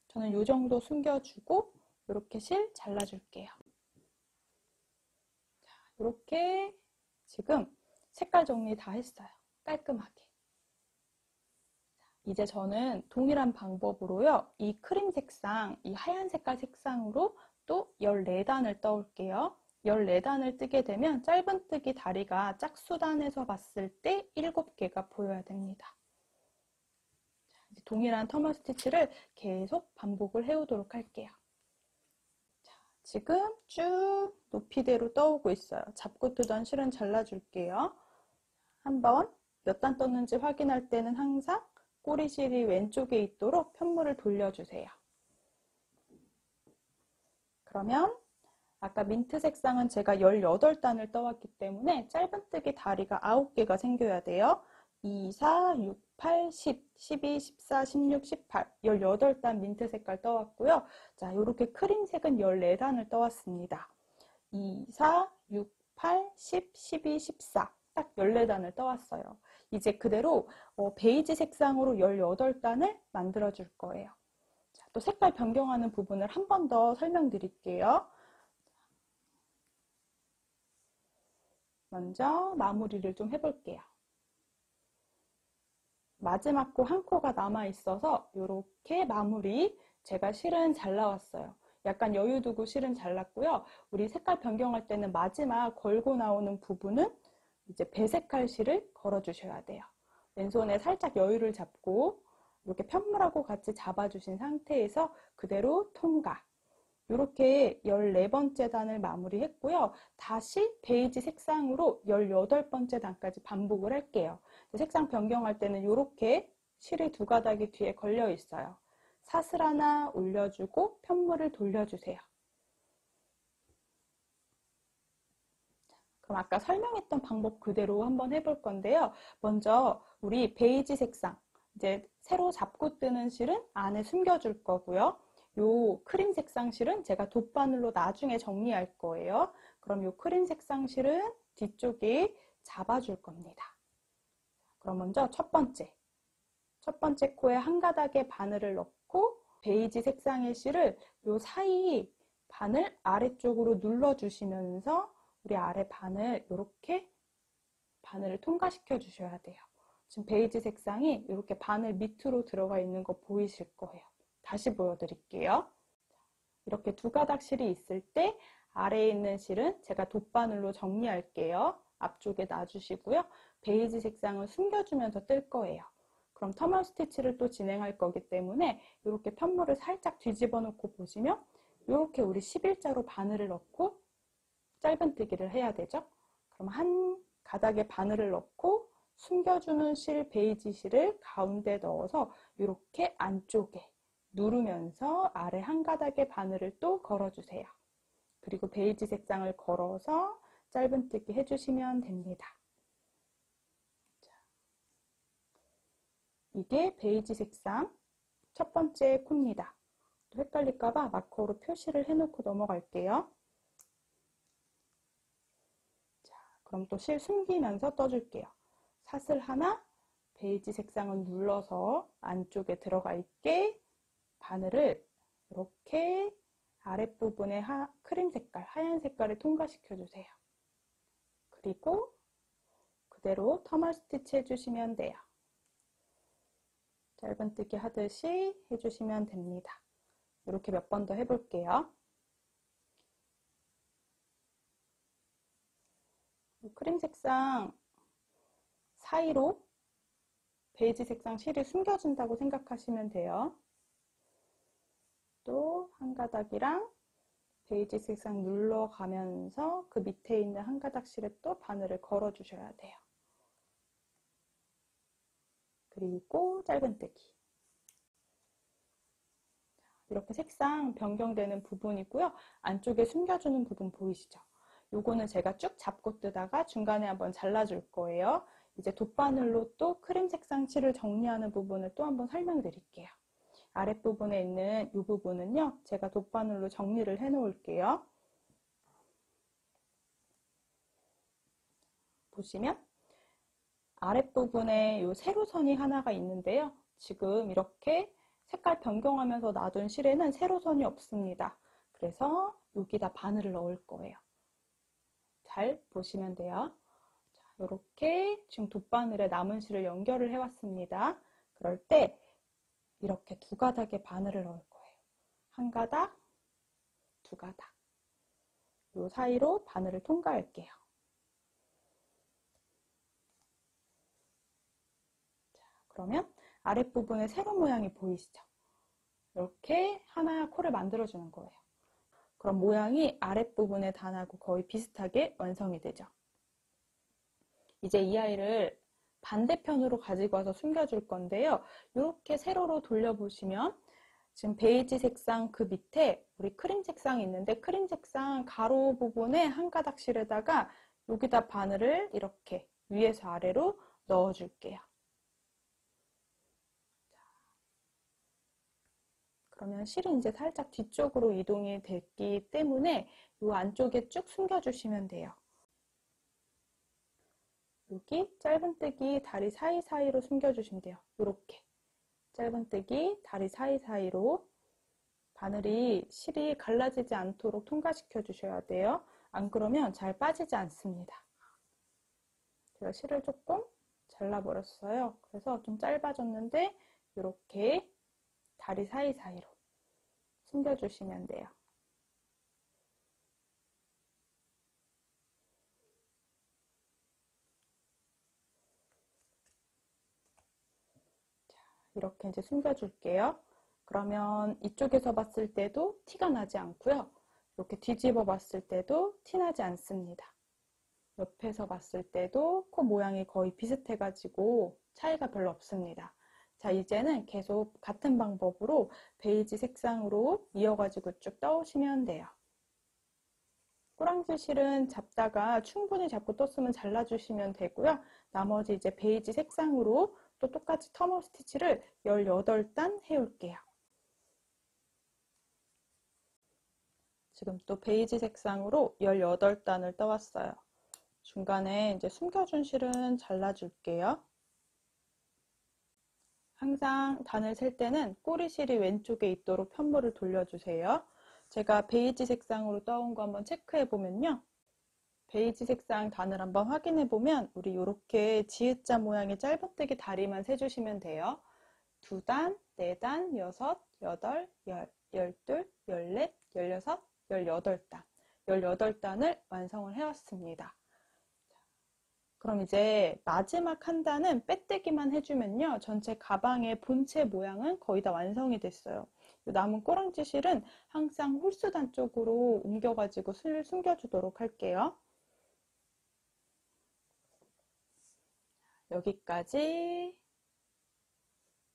저는 이 정도 숨겨주고 이렇게 실 잘라줄게요. 자, 이렇게 지금 색깔 정리 다 했어요. 깔끔하게. 이제 저는 동일한 방법으로요. 이 크림 색상, 이 하얀 색깔 색상으로 또 14단을 떠올게요. 14단을 뜨게 되면 짧은뜨기 다리가 짝수단에서 봤을 때 7개가 보여야 됩니다. 자, 동일한 터널 스티치를 계속 반복을 해오도록 할게요. 자, 지금 쭉 높이대로 떠오고 있어요. 잡고 뜨던 실은 잘라줄게요. 한번 몇 단 떴는지 확인할 때는 항상 꼬리실이 왼쪽에 있도록 편물을 돌려주세요. 그러면 아까 민트 색상은 제가 18단을 떠왔기 때문에 짧은뜨기 다리가 9개가 생겨야 돼요. 2, 4, 6, 8, 10, 12, 14, 16, 18, 18단 민트 색깔 떠왔고요. 자, 이렇게 크림색은 14단을 떠왔습니다. 2, 4, 6, 8, 10, 12, 14 딱 14단을 떠왔어요. 이제 그대로 베이지 색상으로 18단을 만들어 줄 거예요. 자, 또 색깔 변경하는 부분을 한 번 더 설명드릴게요. 먼저 마무리를 좀 해볼게요. 마지막 코 한 코가 남아 있어서 이렇게 마무리 제가 실은 잘 나왔어요. 약간 여유 두고 실은 잘랐고요. 우리 색깔 변경할 때는 마지막 걸고 나오는 부분은 이제 배색할 실을 걸어 주셔야 돼요. 왼손에 살짝 여유를 잡고 이렇게 편물하고 같이 잡아주신 상태에서 그대로 통과. 이렇게 14번째 단을 마무리했고요. 다시 베이지 색상으로 18번째 단까지 반복을 할게요. 색상 변경할 때는 이렇게 실이 두 가닥이 뒤에 걸려 있어요. 사슬 하나 올려주고 편물을 돌려주세요. 그럼 아까 설명했던 방법 그대로 한번 해볼 건데요. 먼저 우리 베이지 색상, 이제 새로 잡고 뜨는 실은 안에 숨겨줄 거고요. 요 크림 색상 실은 제가 돗바늘로 나중에 정리할 거예요. 그럼 요 크림 색상 실은 뒤쪽에 잡아줄 겁니다. 그럼 먼저 첫 번째 코에 한 가닥의 바늘을 넣고 베이지 색상의 실을 요 사이 바늘 아래쪽으로 눌러주시면서 우리 아래 바늘 이렇게 바늘을 통과시켜 주셔야 돼요. 지금 베이지 색상이 이렇게 바늘 밑으로 들어가 있는 거 보이실 거예요. 다시 보여드릴게요. 이렇게 두 가닥 실이 있을 때 아래에 있는 실은 제가 돗바늘로 정리할게요. 앞쪽에 놔주시고요. 베이지 색상을 숨겨주면서 뜰 거예요. 그럼 터널 스티치를 또 진행할 거기 때문에 이렇게 편물을 살짝 뒤집어 놓고 보시면 이렇게 우리 11자로 바늘을 넣고 짧은뜨기를 해야 되죠. 그럼 한 가닥에 바늘을 넣고 숨겨주는 실, 베이지 실을 가운데 넣어서 이렇게 안쪽에 누르면서 아래 한 가닥에 바늘을 또 걸어주세요. 그리고 베이지 색상을 걸어서 짧은뜨기 해주시면 됩니다. 이게 베이지 색상 첫 번째 코입니다. 또 헷갈릴까봐 마커로 표시를 해놓고 넘어갈게요. 자, 그럼 또 실 숨기면서 떠줄게요. 사슬 하나, 베이지 색상은 눌러서 안쪽에 들어가 있게 바늘을 이렇게 아랫부분에 크림 색깔, 하얀 색깔을 통과시켜 주세요. 그리고 그대로 터널 스티치 해주시면 돼요. 짧은뜨기 하듯이 해주시면 됩니다. 이렇게 몇 번 더 해볼게요. 크림 색상 사이로 베이지 색상 실이 숨겨진다고 생각하시면 돼요. 또 한 가닥이랑 베이지 색상 눌러가면서 그 밑에 있는 한 가닥 실에 또 바늘을 걸어 주셔야 돼요. 그리고 짧은뜨기. 이렇게 색상 변경되는 부분이고요. 안쪽에 숨겨주는 부분 보이시죠? 요거는 제가 쭉 잡고 뜨다가 중간에 한번 잘라줄 거예요. 이제 돗바늘로 또 크림 색상 실을 정리하는 부분을 또 한번 설명드릴게요. 아랫부분에 있는 이 부분은요, 제가 돗바늘로 정리를 해 놓을게요. 보시면 아랫부분에 이 세로선이 하나가 있는데요. 지금 이렇게 색깔 변경하면서 놔둔 실에는 세로선이 없습니다. 그래서 여기다 바늘을 넣을 거예요. 잘 보시면 돼요. 자, 이렇게 지금 돗바늘에 남은 실을 연결을 해왔습니다. 그럴 때 이렇게 두 가닥의 바늘을 넣을 거예요. 한 가닥, 두 가닥. 이 사이로 바늘을 통과할게요. 자, 그러면 아랫부분에 세로 모양이 보이시죠? 이렇게 하나 코를 만들어주는 거예요. 그럼 모양이 아랫부분의 단하고 거의 비슷하게 완성이 되죠. 이제 이 아이를 반대편으로 가지고 와서 숨겨줄 건데요. 이렇게 세로로 돌려보시면 지금 베이지 색상 그 밑에 우리 크림 색상이 있는데 크림 색상 가로 부분에 한 가닥씩에다가 여기다 바늘을 이렇게 위에서 아래로 넣어줄게요. 그러면 실은 이제 살짝 뒤쪽으로 이동이 됐기 때문에 이 안쪽에 쭉 숨겨주시면 돼요. 여기 짧은뜨기 다리 사이사이로 숨겨주시면 돼요. 이렇게 짧은뜨기 다리 사이사이로 바늘이 실이 갈라지지 않도록 통과시켜 주셔야 돼요. 안 그러면 잘 빠지지 않습니다. 제가 실을 조금 잘라버렸어요. 그래서 좀 짧아졌는데 이렇게 다리 사이사이로 숨겨주시면 돼요. 자, 이렇게 이제 숨겨줄게요. 그러면 이쪽에서 봤을 때도 티가 나지 않고요. 이렇게 뒤집어 봤을 때도 티 나지 않습니다. 옆에서 봤을 때도 코 모양이 거의 비슷해가지고 차이가 별로 없습니다. 자, 이제는 계속 같은 방법으로 베이지 색상으로 이어가지고 쭉 떠오시면 돼요. 꼬랑지 실은 잡다가 충분히 잡고 떴으면 잘라주시면 되고요. 나머지 이제 베이지 색상으로 또 똑같이 터머 스티치를 18단 해올게요. 지금 또 베이지 색상으로 18단을 떠왔어요. 중간에 이제 숨겨준 실은 잘라줄게요. 항상 단을 셀 때는 꼬리실이 왼쪽에 있도록 편물을 돌려주세요. 제가 베이지 색상으로 떠온 거 한번 체크해 보면요. 베이지 색상 단을 한번 확인해 보면 우리 이렇게 지읒자 모양의 짧은뜨기 다리만 세주시면 돼요. 2단, 4단, 6, 8, 10, 12, 14, 16, 18단 18단을 완성을 해왔습니다. 그럼 이제 마지막 한 단은 빼뜨기만 해주면요. 전체 가방의 본체 모양은 거의 다 완성이 됐어요. 남은 꼬랑지 실은 항상 홀수단 쪽으로 옮겨가지고 숨겨주도록 할게요. 여기까지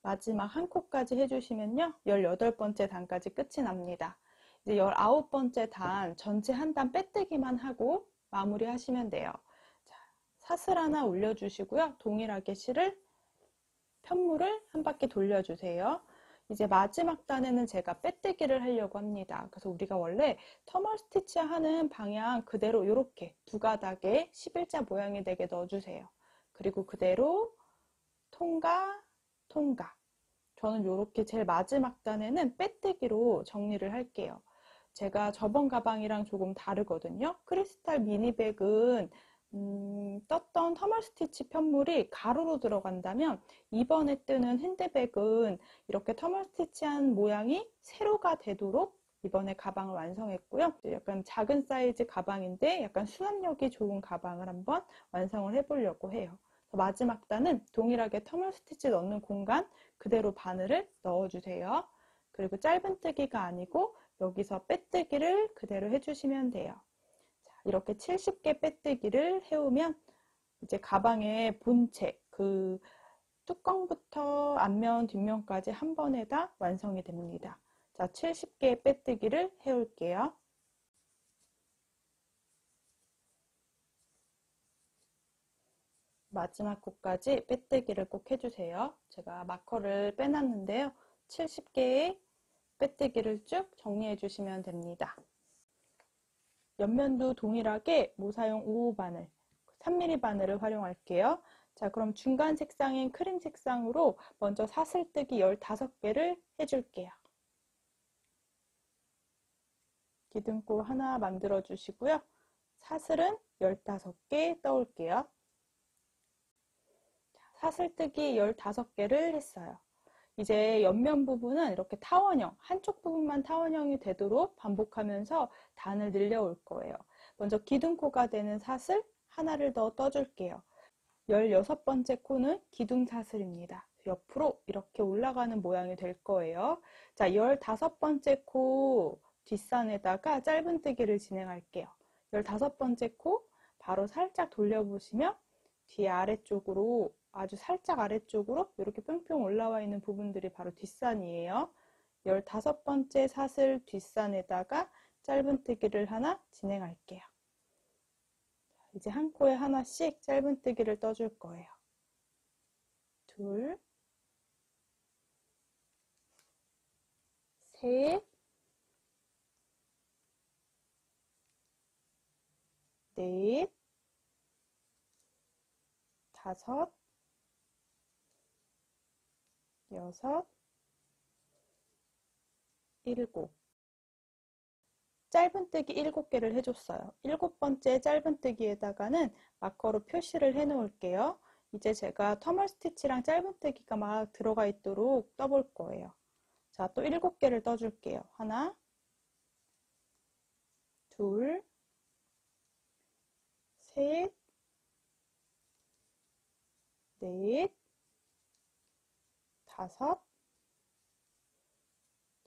마지막 한 코까지 해주시면요. 18번째 단까지 끝이 납니다. 이제 19번째 단 전체 한 단 빼뜨기만 하고 마무리 하시면 돼요. 자, 사슬 하나 올려주시고요. 동일하게 실을 편물을 한 바퀴 돌려주세요. 이제 마지막 단에는 제가 빼뜨기를 하려고 합니다. 그래서 우리가 원래 터멀 스티치 하는 방향 그대로 이렇게 두 가닥에 11자 모양이 되게 넣어주세요. 그리고 그대로 통과, 통과. 저는 이렇게 제일 마지막 단에는 빼뜨기로 정리를 할게요. 제가 저번 가방이랑 조금 다르거든요. 크리스탈 미니백은 떴던 터멀 스티치 편물이 가로로 들어간다면 이번에 뜨는 핸드백은 이렇게 터멀 스티치한 모양이 세로가 되도록 이번에 가방을 완성했고요. 약간 작은 사이즈 가방인데 약간 수납력이 좋은 가방을 한번 완성을 해보려고 해요. 마지막 단은 동일하게 터멀 스티치 넣는 공간 그대로 바늘을 넣어주세요. 그리고 짧은뜨기가 아니고 여기서 빼뜨기를 그대로 해주시면 돼요. 자, 이렇게 70개 빼뜨기를 해오면 이제 가방의 본체, 그 뚜껑부터 앞면, 뒷면까지 한 번에 다 완성이 됩니다. 자, 70개의 빼뜨기를 해올게요. 마지막 코까지 빼뜨기를 꼭 해주세요. 제가 마커를 빼놨는데요. 70개의 빼뜨기를 쭉 정리해 주시면 됩니다. 옆면도 동일하게 모사용 5호 바늘, 3mm 바늘을 활용할게요. 자, 그럼 중간 색상인 크림 색상으로 먼저 사슬뜨기 15개를 해줄게요. 기둥코 하나 만들어 주시고요. 사슬은 15개 떠올게요. 사슬뜨기 15개를 했어요. 이제 옆면 부분은 이렇게 타원형, 한쪽 부분만 타원형이 되도록 반복하면서 단을 늘려올 거예요. 먼저 기둥코가 되는 사슬 하나를 더 떠줄게요. 16번째 코는 기둥 사슬입니다. 옆으로 이렇게 올라가는 모양이 될 거예요. 자, 15번째 코 뒷선에다가 짧은뜨기를 진행할게요. 15번째 코 바로 살짝 돌려보시면 뒤에 아래쪽으로 아주 살짝 아래쪽으로 이렇게 뿅뿅 올라와 있는 부분들이 바로 뒷산이에요. 15번째 사슬 뒷산에다가 짧은뜨기를 하나 진행할게요. 이제 한 코에 하나씩 짧은뜨기를 떠줄 거예요. 둘, 셋, 넷, 다섯, 여섯, 일곱. 짧은뜨기 7개를 해줬어요. 7번째 짧은뜨기에다가는 마커로 표시를 해 놓을게요. 이제 제가 터멀 스티치랑 짧은뜨기가 막 들어가 있도록 떠볼 거예요. 자, 또 7개를 떠줄게요. 하나, 둘, 셋, 넷, 다섯,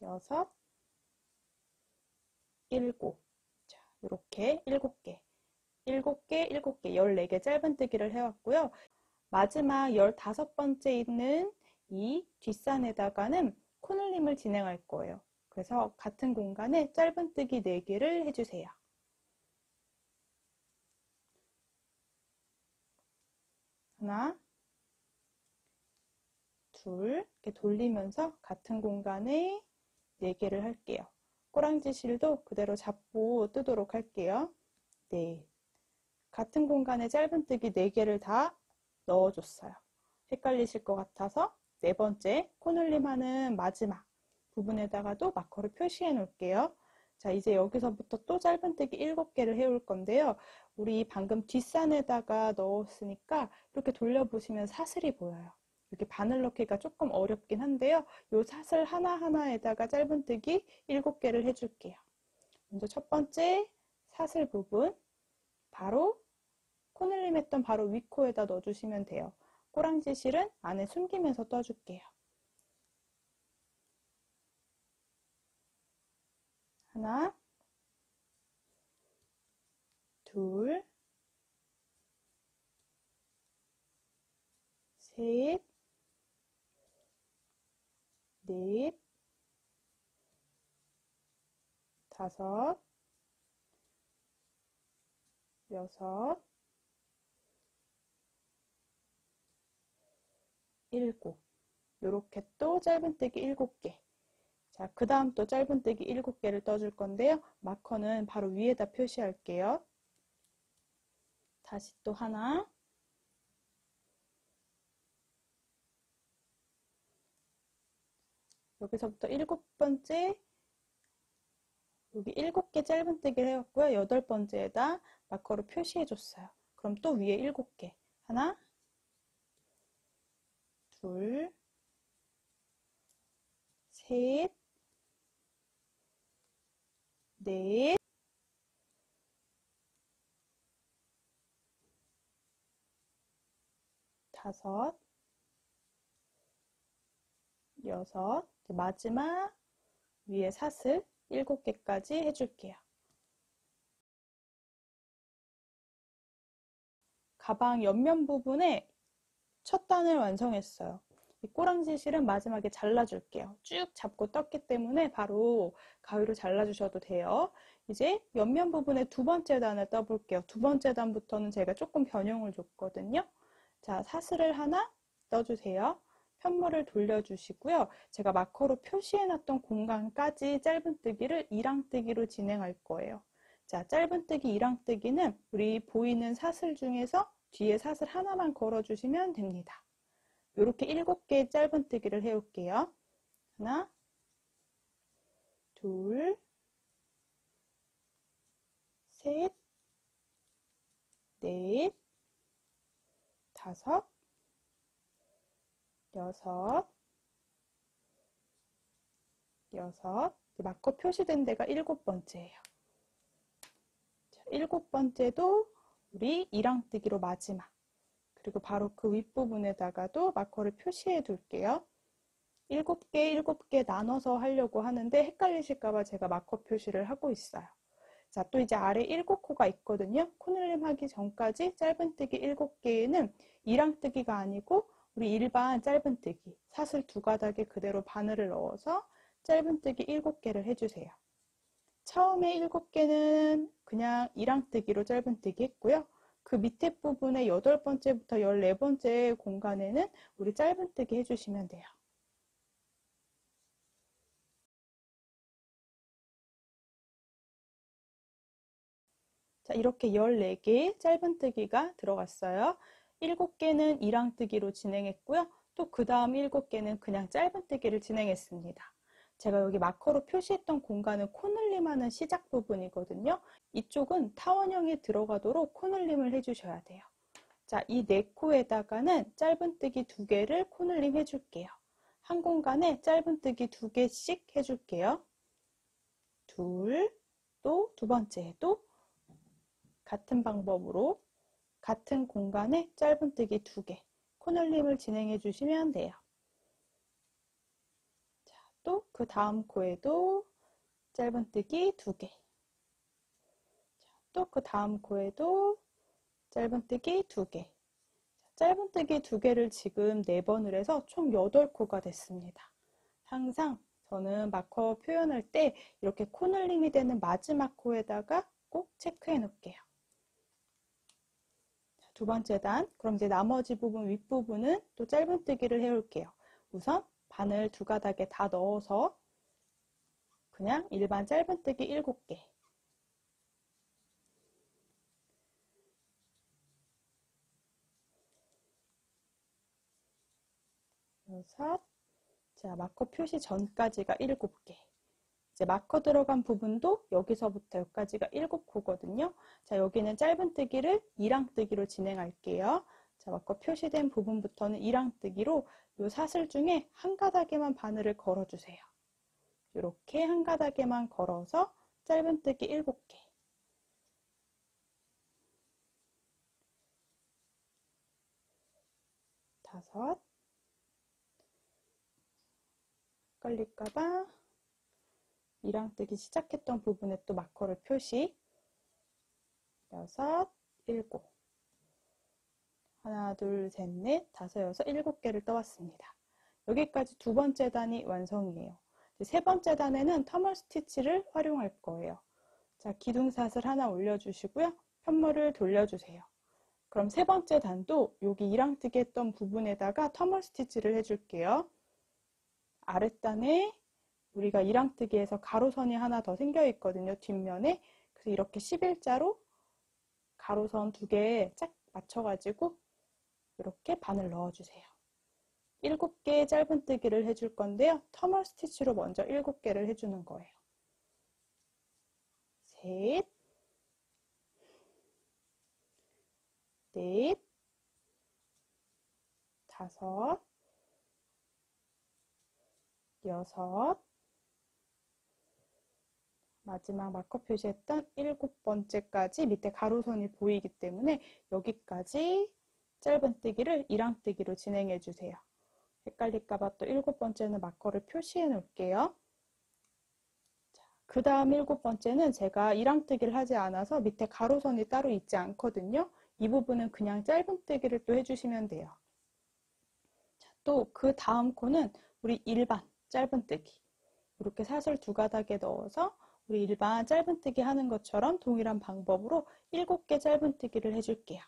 여섯, 일곱. 자, 이렇게 7개, 7개, 7개, 14개 짧은뜨기를 해왔고요. 마지막 15번째 있는 이 뒷산에다가는 코늘림을 진행할 거예요. 그래서 같은 공간에 짧은뜨기 4개를 해주세요. 하나, 둘, 이렇게 돌리면서 같은 공간에 4개를 할게요. 꼬랑지 실도 그대로 잡고 뜨도록 할게요. 네, 같은 공간에 짧은뜨기 4개를 다 넣어줬어요. 헷갈리실 것 같아서 4번째 코늘림 하는 마지막 부분에다가도 마커를 표시해 놓을게요. 자, 이제 여기서부터 또 짧은뜨기 7개를 해올 건데요. 우리 방금 뒷산에다가 넣었으니까 이렇게 돌려보시면 사슬이 보여요. 이렇게 바늘 넣기가 조금 어렵긴 한데요. 이 사슬 하나하나에다가 짧은뜨기 7개를 해줄게요. 먼저 첫 번째 사슬 부분 바로 코늘림 했던 바로 윗코에다 넣어주시면 돼요. 꼬랑지 실은 안에 숨기면서 떠줄게요. 하나, 둘, 셋, 넷, 다섯, 여섯, 일곱. 요렇게 또 짧은뜨기 7개. 자, 그 다음 또 짧은뜨기 7개를 떠줄 건데요. 마커는 바로 위에다 표시할게요. 다시 또 하나, 여기서부터 7번째, 여기 7개 짧은뜨기를 해왔고요. 8번째에다 마커로 표시해줬어요. 그럼 또 위에 7개. 하나, 둘, 셋, 넷, 다섯, 여섯, 마지막 위에 사슬 7개까지 해줄게요. 가방 옆면 부분에 첫 단을 완성했어요. 이 꼬랑지 실은 마지막에 잘라줄게요. 쭉 잡고 떴기 때문에 바로 가위로 잘라주셔도 돼요. 이제 옆면 부분에 2번째 단을 떠볼게요. 2번째 단부터는 제가 조금 변형을 줬거든요. 자, 사슬을 하나 떠주세요. 편물을 돌려주시고요. 제가 마커로 표시해놨던 공간까지 짧은뜨기를 2랑뜨기로 진행할 거예요. 자, 짧은뜨기 2랑뜨기는 우리 보이는 사슬 중에서 뒤에 사슬 하나만 걸어주시면 됩니다. 이렇게 7개의 짧은뜨기를 해올게요. 하나, 둘, 셋, 넷, 다섯, 여섯, 마커 표시된 데가 7번째예요. 자, 7번째도 우리 2랑뜨기로 마지막. 그리고 바로 그 윗부분에다가도 마커를 표시해 둘게요. 7개, 7개 나눠서 하려고 하는데 헷갈리실까봐 제가 마커 표시를 하고 있어요. 자, 또 이제 아래 7코가 있거든요. 코늘림 하기 전까지 짧은뜨기 7개에는 2랑뜨기가 아니고 우리 일반 짧은뜨기 사슬 2가닥에 그대로 바늘을 넣어서 짧은뜨기 7개를 해주세요. 처음에 7개는 그냥 2랑뜨기로 짧은뜨기 했고요. 그 밑에 부분에 8번째부터 14번째 공간에는 우리 짧은뜨기 해주시면 돼요. 자, 이렇게 14개의 짧은뜨기가 들어갔어요. 7개는 2랑뜨기로 진행했고요. 또 그 다음 7개는 그냥 짧은뜨기를 진행했습니다. 제가 여기 마커로 표시했던 공간은 코늘림 하는 시작 부분이거든요. 이쪽은 타원형에 들어가도록 코늘림을 해주셔야 돼요. 자, 이 4코에다가는 짧은뜨기 2개를 코늘림 해줄게요. 한 공간에 짧은뜨기 2개씩 해줄게요. 둘, 또 2번째에도 같은 방법으로 같은 공간에 짧은뜨기 2개 코늘림을 진행해 주시면 돼요. 자, 또 그 다음 코에도 짧은뜨기 2개. 또 그 다음 코에도 짧은뜨기 2개. 짧은뜨기 2개를 지금 4번을 해서 총 8코가 됐습니다. 항상 저는 마커 표현할 때 이렇게 코늘림이 되는 마지막 코에다가 꼭 체크해 놓을게요. 두 번째 단, 그럼 이제 나머지 부분 윗부분은 또 짧은뜨기를 해올게요. 우선 바늘 2가닥에 다 넣어서 그냥 일반 짧은뜨기 7개. 6, 자, 마커 표시 전까지가 7개. 이제 마커 들어간 부분도 여기서부터 여기까지가 7코거든요. 자, 여기는 짧은뜨기를 2랑뜨기로 진행할게요. 자, 마커 표시된 부분부터는 2랑뜨기로 이 사슬 중에 한 가닥에만 바늘을 걸어주세요. 이렇게 한 가닥에만 걸어서 짧은뜨기 7개. 5, 헷갈릴까봐 2랑뜨기 시작했던 부분에 또 마커를 표시. 6, 7. 하나, 둘, 셋, 넷, 다섯, 여섯, 7개를 떠왔습니다. 여기까지 두 번째 단이 완성이에요. 세 번째 단에는 터널 스티치를 활용할 거예요. 자, 기둥사슬 하나 올려주시고요. 편물을 돌려주세요. 그럼 세 번째 단도 여기 2랑뜨기 했던 부분에다가 터널 스티치를 해줄게요. 아랫단에 우리가 2랑뜨기에서 가로선이 하나 더 생겨 있거든요. 뒷면에. 그래서 이렇게 11자로 가로선 2개에 짝 맞춰가지고 이렇게 바늘 넣어주세요. 7개의 짧은뜨기를 해줄 건데요. 터널 스티치로 먼저 7개를 해주는 거예요. 셋, 넷, 다섯, 여섯, 마지막 마커 표시했던 7번째까지 밑에 가로선이 보이기 때문에 여기까지 짧은뜨기를 2랑뜨기로 진행해 주세요. 헷갈릴까봐 또 7번째는 마커를 표시해 놓을게요. 그 다음 7번째는 제가 2랑뜨기를 하지 않아서 밑에 가로선이 따로 있지 않거든요. 이 부분은 그냥 짧은뜨기를 또 해주시면 돼요. 또 그 다음 코는 우리 일반 짧은뜨기. 이렇게 사슬 2가닥에 넣어서 우리 일반 짧은뜨기 하는 것처럼 동일한 방법으로 7개 짧은뜨기를 해줄게요.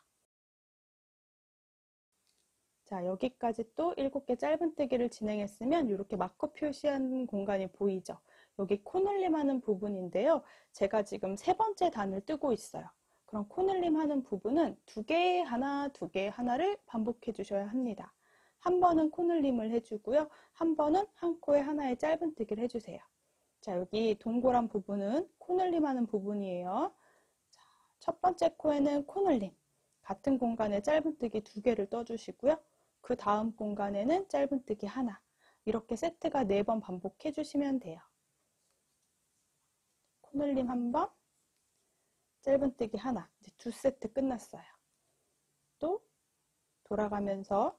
자, 여기까지 또 7개 짧은뜨기를 진행했으면 이렇게 마커 표시한 공간이 보이죠? 여기 코늘림 하는 부분인데요. 제가 지금 세 번째 단을 뜨고 있어요. 그럼 코늘림 하는 부분은 2개, 하나, 2개, 하나를 반복해 주셔야 합니다. 한 번은 코늘림을 해주고요. 한 번은 한 코에 하나의 짧은뜨기를 해주세요. 자, 여기 동그란 부분은 코늘림 하는 부분이에요. 자, 첫 번째 코에는 코늘림. 같은 공간에 짧은뜨기 2개를 떠주시고요. 그 다음 공간에는 짧은뜨기 하나. 이렇게 세트가 4번 반복해 주시면 돼요. 코늘림 한 번, 짧은뜨기 하나. 이제 2세트 끝났어요. 또 돌아가면서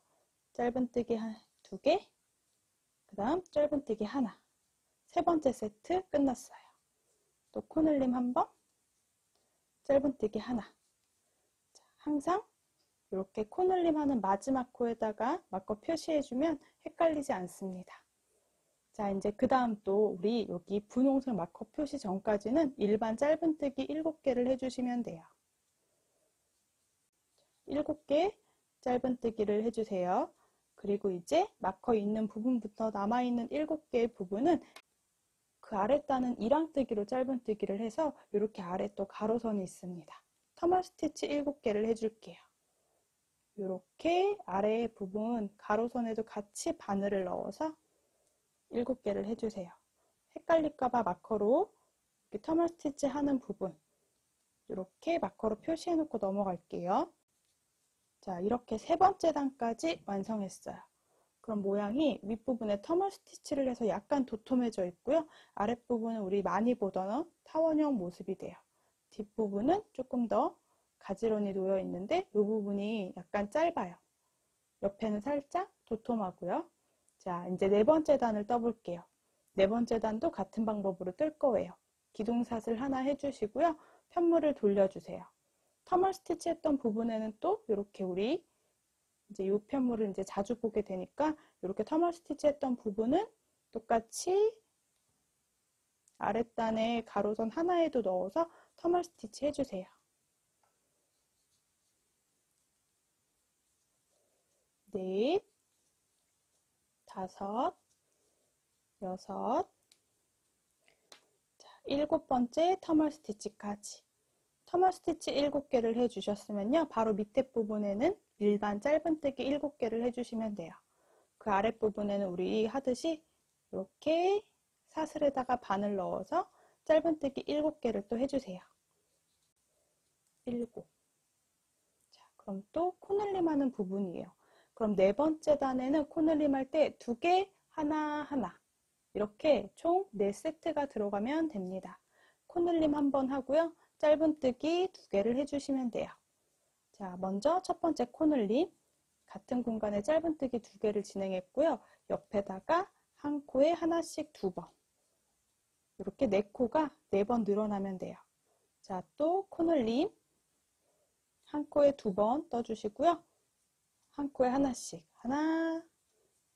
짧은뜨기 2개, 그 다음 짧은뜨기 하나. 세 번째 세트 끝났어요. 또 코늘림 한 번, 짧은뜨기 하나. 자, 항상 이렇게 코늘림 하는 마지막 코에다가 마커 표시해주면 헷갈리지 않습니다. 자, 이제 그 다음 또 우리 여기 분홍색 마커 표시 전까지는 일반 짧은뜨기 7개를 해주시면 돼요. 7개 짧은뜨기를 해주세요. 그리고 이제 마커 있는 부분부터 남아있는 7개의 부분은 그 아랫단은 2랑뜨기로 짧은뜨기를 해서 이렇게 아래 또 가로선이 있습니다. 터널 스티치 7개를 해줄게요. 이렇게 아래 부분 가로선에도 같이 바늘을 넣어서 7개를 해주세요. 헷갈릴까봐 마커로 이렇게 터널 스티치 하는 부분 이렇게 마커로 표시해 놓고 넘어갈게요. 자, 이렇게 세 번째 단까지 완성했어요. 그럼 모양이 윗부분에 터널 스티치를 해서 약간 도톰해져 있고요. 아랫부분은 우리 많이 보던 타원형 모습이 돼요. 뒷부분은 조금 더 가지런히 놓여 있는데 이 부분이 약간 짧아요. 옆에는 살짝 도톰하고요. 자, 이제 네 번째 단을 떠볼게요. 네 번째 단도 같은 방법으로 뜰 거예요. 기둥사슬 하나 해주시고요. 편물을 돌려주세요. 터널 스티치 했던 부분에는 또 이렇게 우리 이제 이 편물을 이제 자주 보게 되니까 이렇게 터널 스티치 했던 부분은 똑같이 아랫단에 가로선 하나에도 넣어서 터널 스티치 해주세요. 넷, 다섯, 여섯, 자, 7번째 터널 스티치까지. 터널 스티치 7개를 해주셨으면요. 바로 밑에 부분에는 일반 짧은뜨기 7개를 해주시면 돼요. 그 아랫부분에는 우리 하듯이 이렇게 사슬에다가 바늘 넣어서 짧은뜨기 7개를 또 해주세요. 7. 자, 그럼 또 코늘림 하는 부분이에요. 그럼 4번째 단에는 코늘림 할 때 2개, 하나, 하나 이렇게 총 4세트가 들어가면 됩니다. 코늘림 한번 하고요. 짧은뜨기 2개를 해주시면 돼요. 자, 먼저 첫 번째 코늘림 같은 공간에 짧은뜨기 2개를 진행했고요. 옆에다가 한 코에 하나씩 2번 이렇게 4코가 4번 늘어나면 돼요. 자, 또 코늘림 한 코에 2번 떠주시고요. 한 코에 하나씩 하나,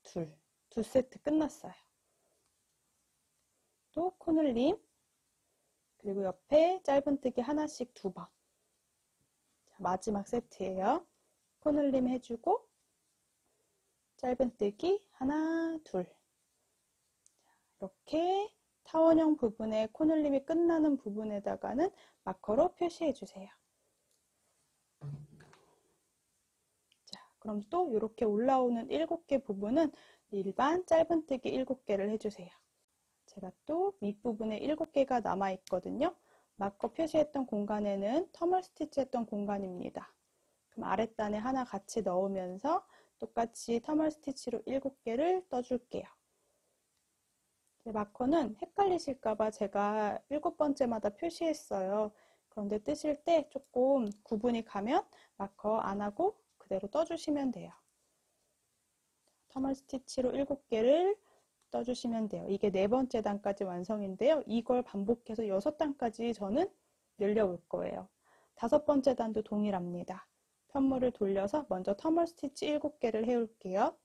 둘, 2세트 끝났어요. 또 코늘림 그리고 옆에 짧은뜨기 하나씩 2번. 자, 마지막 세트예요. 코늘림 해주고 짧은뜨기 하나, 둘. 이렇게 타원형 부분에 코늘림이 끝나는 부분에다가는 마커로 표시해 주세요. 자, 그럼 또 이렇게 올라오는 7개 부분은 일반 짧은뜨기 7개를 해주세요. 제가 또 밑부분에 7개가 남아 있거든요. 마커 표시했던 공간에는 터널 스티치 했던 공간입니다. 그럼 아랫단에 하나 같이 넣으면서 똑같이 터널 스티치로 7개를 떠줄게요. 마커는 헷갈리실까봐 제가 7번째마다 표시했어요. 그런데 뜨실 때 조금 구분이 가면 마커 안 하고 그대로 떠주시면 돼요. 터널 스티치로 7개를 떠주시면 돼요. 이게 4번째 단까지 완성인데요. 이걸 반복해서 6단까지 저는 늘려올 거예요. 5번째 단도 동일합니다. 편물을 돌려서 먼저 터널 스티치 7개를 해올게요.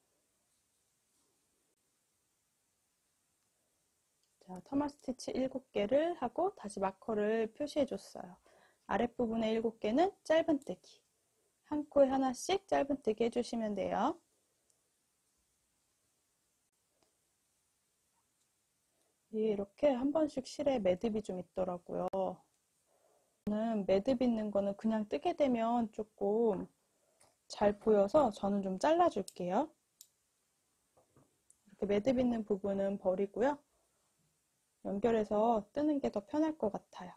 자, 터널 스티치 7개를 하고 다시 마커를 표시해 줬어요. 아랫부분에 7개는 짧은뜨기. 한 코에 하나씩 짧은뜨기 해주시면 돼요. 이렇게 한 번씩 실에 매듭이 좀 있더라고요. 저는 매듭 있는 거는 그냥 뜨게 되면 조금 잘 보여서 저는 좀 잘라줄게요. 이렇게 매듭 있는 부분은 버리고요. 연결해서 뜨는 게 더 편할 것 같아요.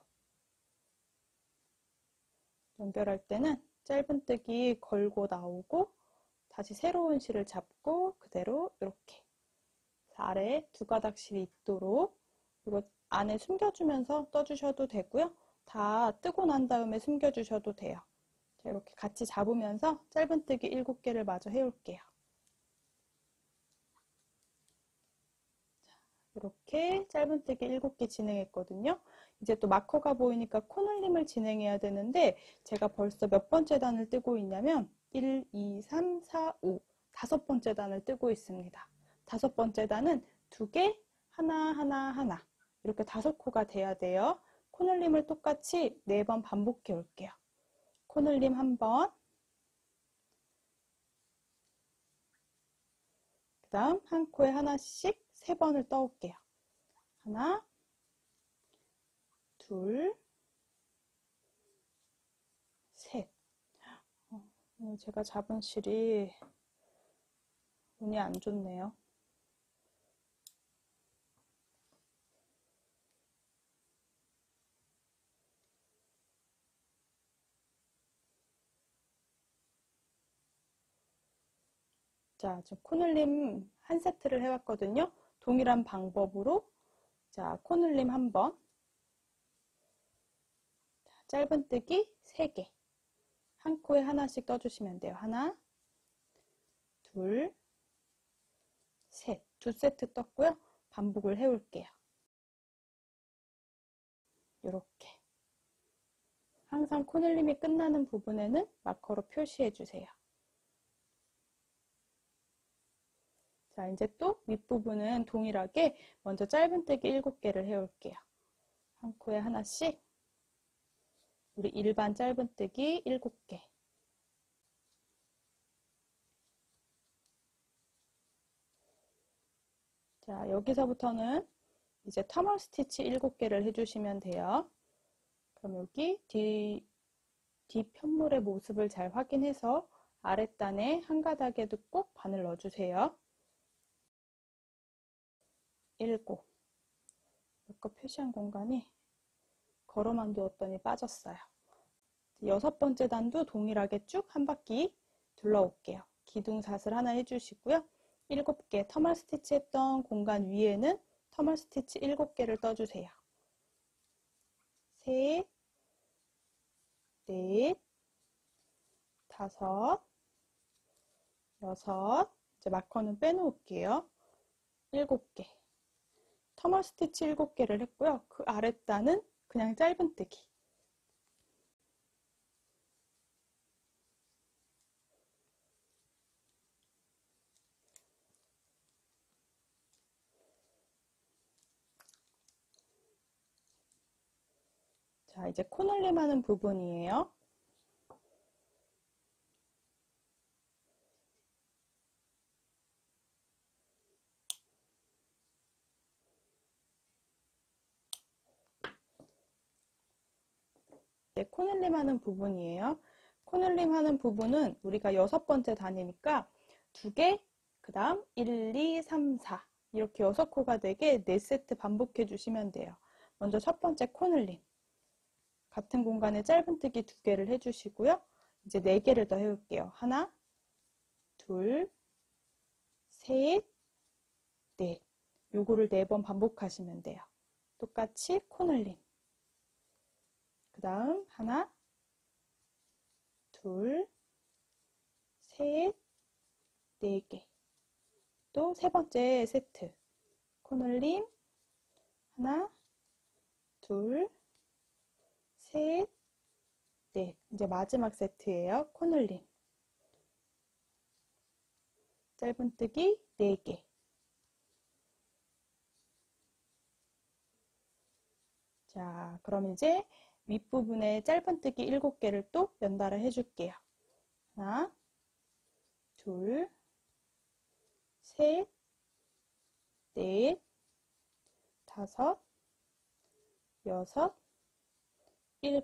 연결할 때는 짧은뜨기 걸고 나오고 다시 새로운 실을 잡고 그대로 이렇게 아래에 2가닥실이 있도록 이거 안에 숨겨주면서 떠주셔도 되고요. 다 뜨고 난 다음에 숨겨주셔도 돼요. 자, 이렇게 같이 잡으면서 짧은뜨기 7개를 마저 해올게요. 이렇게 짧은뜨기 7개 진행했거든요. 이제 또 마커가 보이니까 코늘림을 진행해야 되는데 제가 벌써 몇 번째 단을 뜨고 있냐면 1, 2, 3, 4, 5 5번째 단을 뜨고 있습니다. 5번째 단은 2개, 하나, 하나, 하나 이렇게 5코가 돼야 돼요. 코늘림을 똑같이 4번 반복해 올게요. 코늘림 1번, 그 다음 한 코에 하나씩 3번을 떠올게요. 하나, 둘, 셋. 오늘 제가 잡은 실이 운이 안 좋네요. 자, 지금 코늘림 한 세트를 해왔거든요. 동일한 방법으로 자, 코늘림 1번, 짧은뜨기 3개, 한 코에 하나씩 떠주시면 돼요. 하나, 둘, 셋, 2세트 떴고요. 반복을 해올게요. 이렇게 항상 코늘림이 끝나는 부분에는 마커로 표시해 주세요. 자, 이제 또 윗부분은 동일하게 먼저 짧은뜨기 7개를 해올게요. 한 코에 하나씩 우리 일반 짧은뜨기 7개. 자, 여기서부터는 이제 터널 스티치 7개를 해주시면 돼요. 그럼 여기 뒷편물의 모습을 잘 확인해서 아랫단에 한 가닥에도 꼭 바늘 넣어주세요. 7. 아까 표시한 공간이 걸어만 두었더니 빠졌어요. 6번째 단도 동일하게 쭉 한 바퀴 둘러올게요. 기둥사슬 하나 해주시고요. 7개 터널 스티치 했던 공간 위에는 터널 스티치 7개를 떠주세요. 셋, 넷, 다섯, 여섯, 이제 마커는 빼놓을게요. 7개. 터널 스티치 7개를 했고요. 그 아랫단은 그냥 짧은뜨기. 자, 이제 코늘림 하는 부분이에요. 네, 코늘림 하는 부분이에요. 코늘림 하는 부분은 우리가 6번째 단이니까 2개, 그 다음 1, 2, 3, 4 이렇게 6코가 되게 4세트 반복해 주시면 돼요. 먼저 첫 번째 코늘림. 같은 공간에 짧은뜨기 2개를 해주시고요. 이제 4개를 더 해올게요. 하나, 둘, 셋, 넷. 요거를 4번 반복하시면 돼요. 똑같이 코늘림. 그 다음 하나, 둘, 셋, 4개. 또 3번째 세트. 코늘림. 하나, 둘, 셋, 넷. 이제 마지막 세트예요. 코늘림. 짧은뜨기 4개. 자, 그럼 이제 윗부분에 짧은뜨기 7개를 또 연달아 해줄게요. 하나, 둘, 셋, 넷, 다섯, 여섯, 7.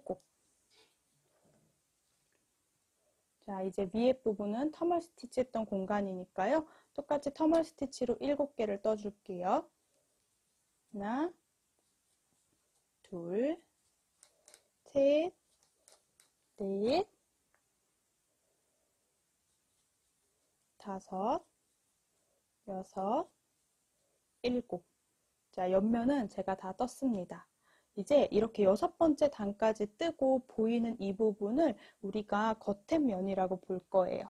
자, 이제 위에 부분은 터널 스티치 했던 공간이니까요. 똑같이 터널 스티치로 7개를 떠줄게요. 하나, 둘, 셋, 넷, 다섯, 여섯, 7. 자, 옆면은 제가 다 떴습니다. 이제 이렇게 6번째 단까지 뜨고 보이는 이 부분을 우리가 겉에면이라고 볼 거예요.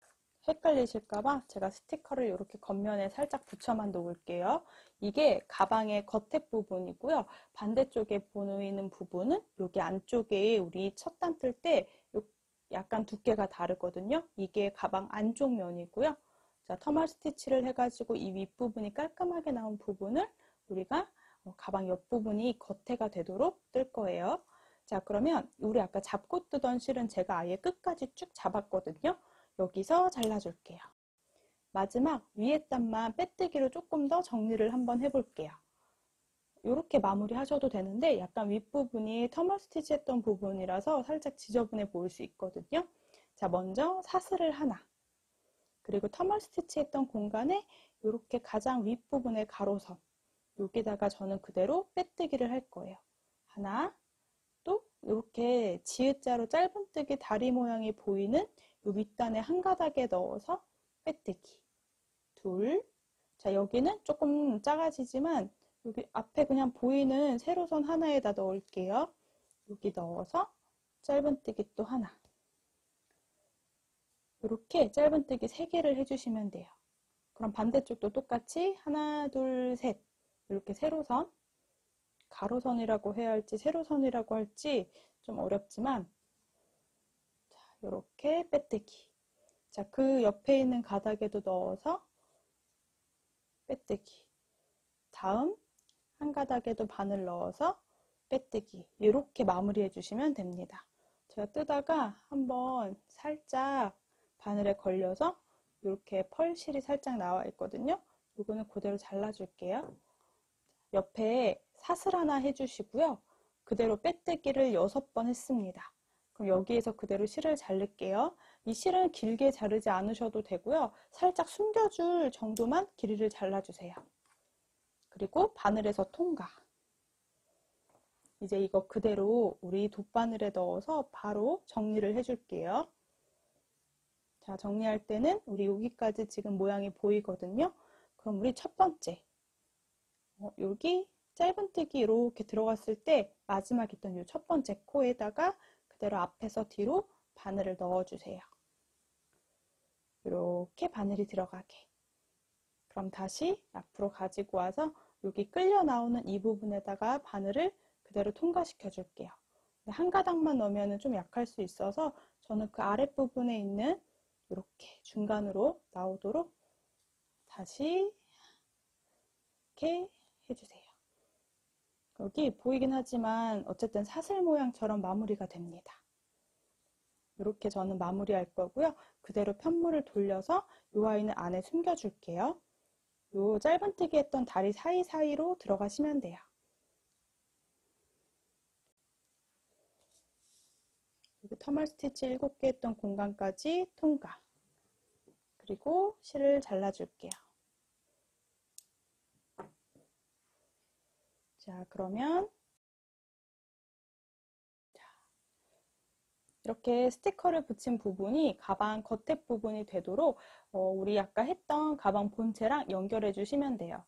헷갈리실까봐 제가 스티커를 이렇게 겉면에 살짝 붙여만 놓을게요. 이게 가방의 겉에 부분이고요. 반대쪽에 보이는 부분은 여기 안쪽에 우리 첫 단 뜰 때 약간 두께가 다르거든요. 이게 가방 안쪽 면이고요. 자, 터널 스티치를 해가지고 이 윗부분이 깔끔하게 나온 부분을 우리가 가방 옆부분이 겉에가 되도록 뜰 거예요. 자, 그러면 우리 아까 잡고 뜨던 실은 제가 아예 끝까지 쭉 잡았거든요. 여기서 잘라줄게요. 마지막 위에 단만 빼뜨기로 조금 더 정리를 한번 해볼게요. 이렇게 마무리 하셔도 되는데 약간 윗부분이 터널 스티치 했던 부분이라서 살짝 지저분해 보일 수 있거든요. 자, 먼저 사슬을 하나, 그리고 터널 스티치 했던 공간에 이렇게 가장 윗부분에 가로선, 여기다가 저는 그대로 빼뜨기를 할 거예요. 하나, 또 이렇게 지읒자로 짧은뜨기 다리 모양이 보이는 이 윗단에 한 가닥에 넣어서 빼뜨기. 둘, 자, 여기는 조금 작아지지만 여기 앞에 그냥 보이는 세로선 하나에다 넣을게요. 여기 넣어서 짧은뜨기 또 하나. 이렇게 짧은뜨기 3개를 해주시면 돼요. 그럼 반대쪽도 똑같이 하나, 둘, 셋 이렇게 세로선, 가로선이라고 해야 할지 세로선이라고 할지 좀 어렵지만 자, 이렇게 빼뜨기. 자, 그 옆에 있는 가닥에도 넣어서 빼뜨기. 다음 한 가닥에도 바늘 넣어서 빼뜨기. 이렇게 마무리해 주시면 됩니다. 제가 뜨다가 한번 살짝 바늘에 걸려서 이렇게 펄실이 살짝 나와 있거든요. 이거는 그대로 잘라줄게요. 옆에 사슬 하나 해주시고요. 그대로 빼뜨기를 6번 했습니다. 그럼 여기에서 그대로 실을 자를게요. 이 실은 길게 자르지 않으셔도 되고요. 살짝 숨겨줄 정도만 길이를 잘라주세요. 그리고 바늘에서 통과. 이제 이거 그대로 우리 돗바늘에 넣어서 바로 정리를 해줄게요. 자, 정리할 때는 우리 여기까지 지금 모양이 보이거든요. 그럼 우리 첫 번째, 여기 짧은뜨기 이렇게 들어갔을 때 마지막 있던 이 첫 번째 코에다가 그대로 앞에서 뒤로 바늘을 넣어주세요. 이렇게 바늘이 들어가게. 그럼 다시 앞으로 가지고 와서 여기 끌려 나오는 이 부분에다가 바늘을 그대로 통과시켜 줄게요. 한 가닥만 넣으면 좀 약할 수 있어서 저는 그 아랫부분에 있는 이렇게 중간으로 나오도록 다시 이렇게 해주세요. 여기 보이긴 하지만 어쨌든 사슬 모양처럼 마무리가 됩니다. 이렇게 저는 마무리할 거고요. 그대로 편물을 돌려서 이 아이는 안에 숨겨줄게요. 이 짧은뜨기 했던 다리 사이사이로 들어가시면 돼요. 여기 터널 스티치 7개 했던 공간까지 통과. 그리고 실을 잘라줄게요. 자, 그러면 이렇게 스티커를 붙인 부분이 가방 겉에 부분이 되도록 우리 아까 했던 가방 본체랑 연결해 주시면 돼요.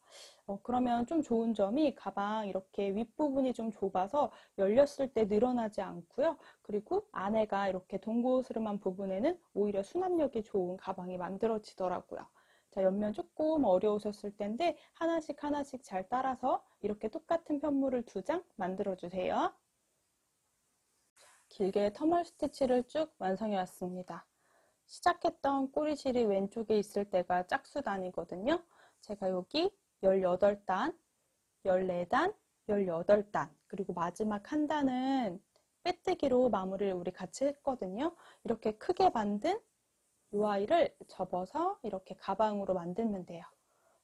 그러면 좀 좋은 점이 가방 이렇게 윗부분이 좀 좁아서 열렸을 때 늘어나지 않고요. 그리고 안에가 이렇게 동고스름한 부분에는 오히려 수납력이 좋은 가방이 만들어지더라고요. 자, 옆면 조금 어려우셨을 텐데 하나씩 하나씩 잘 따라서 이렇게 똑같은 편물을 2장 만들어 주세요. 길게 터널 스티치를 쭉 완성해 왔습니다. 시작했던 꼬리실이 왼쪽에 있을 때가 짝수단이거든요. 제가 여기 18단, 14단, 18단, 그리고 마지막 한 단은 빼뜨기로 마무리를 우리 같이 했거든요. 이렇게 크게 만든 이 아이를 접어서 이렇게 가방으로 만들면 돼요.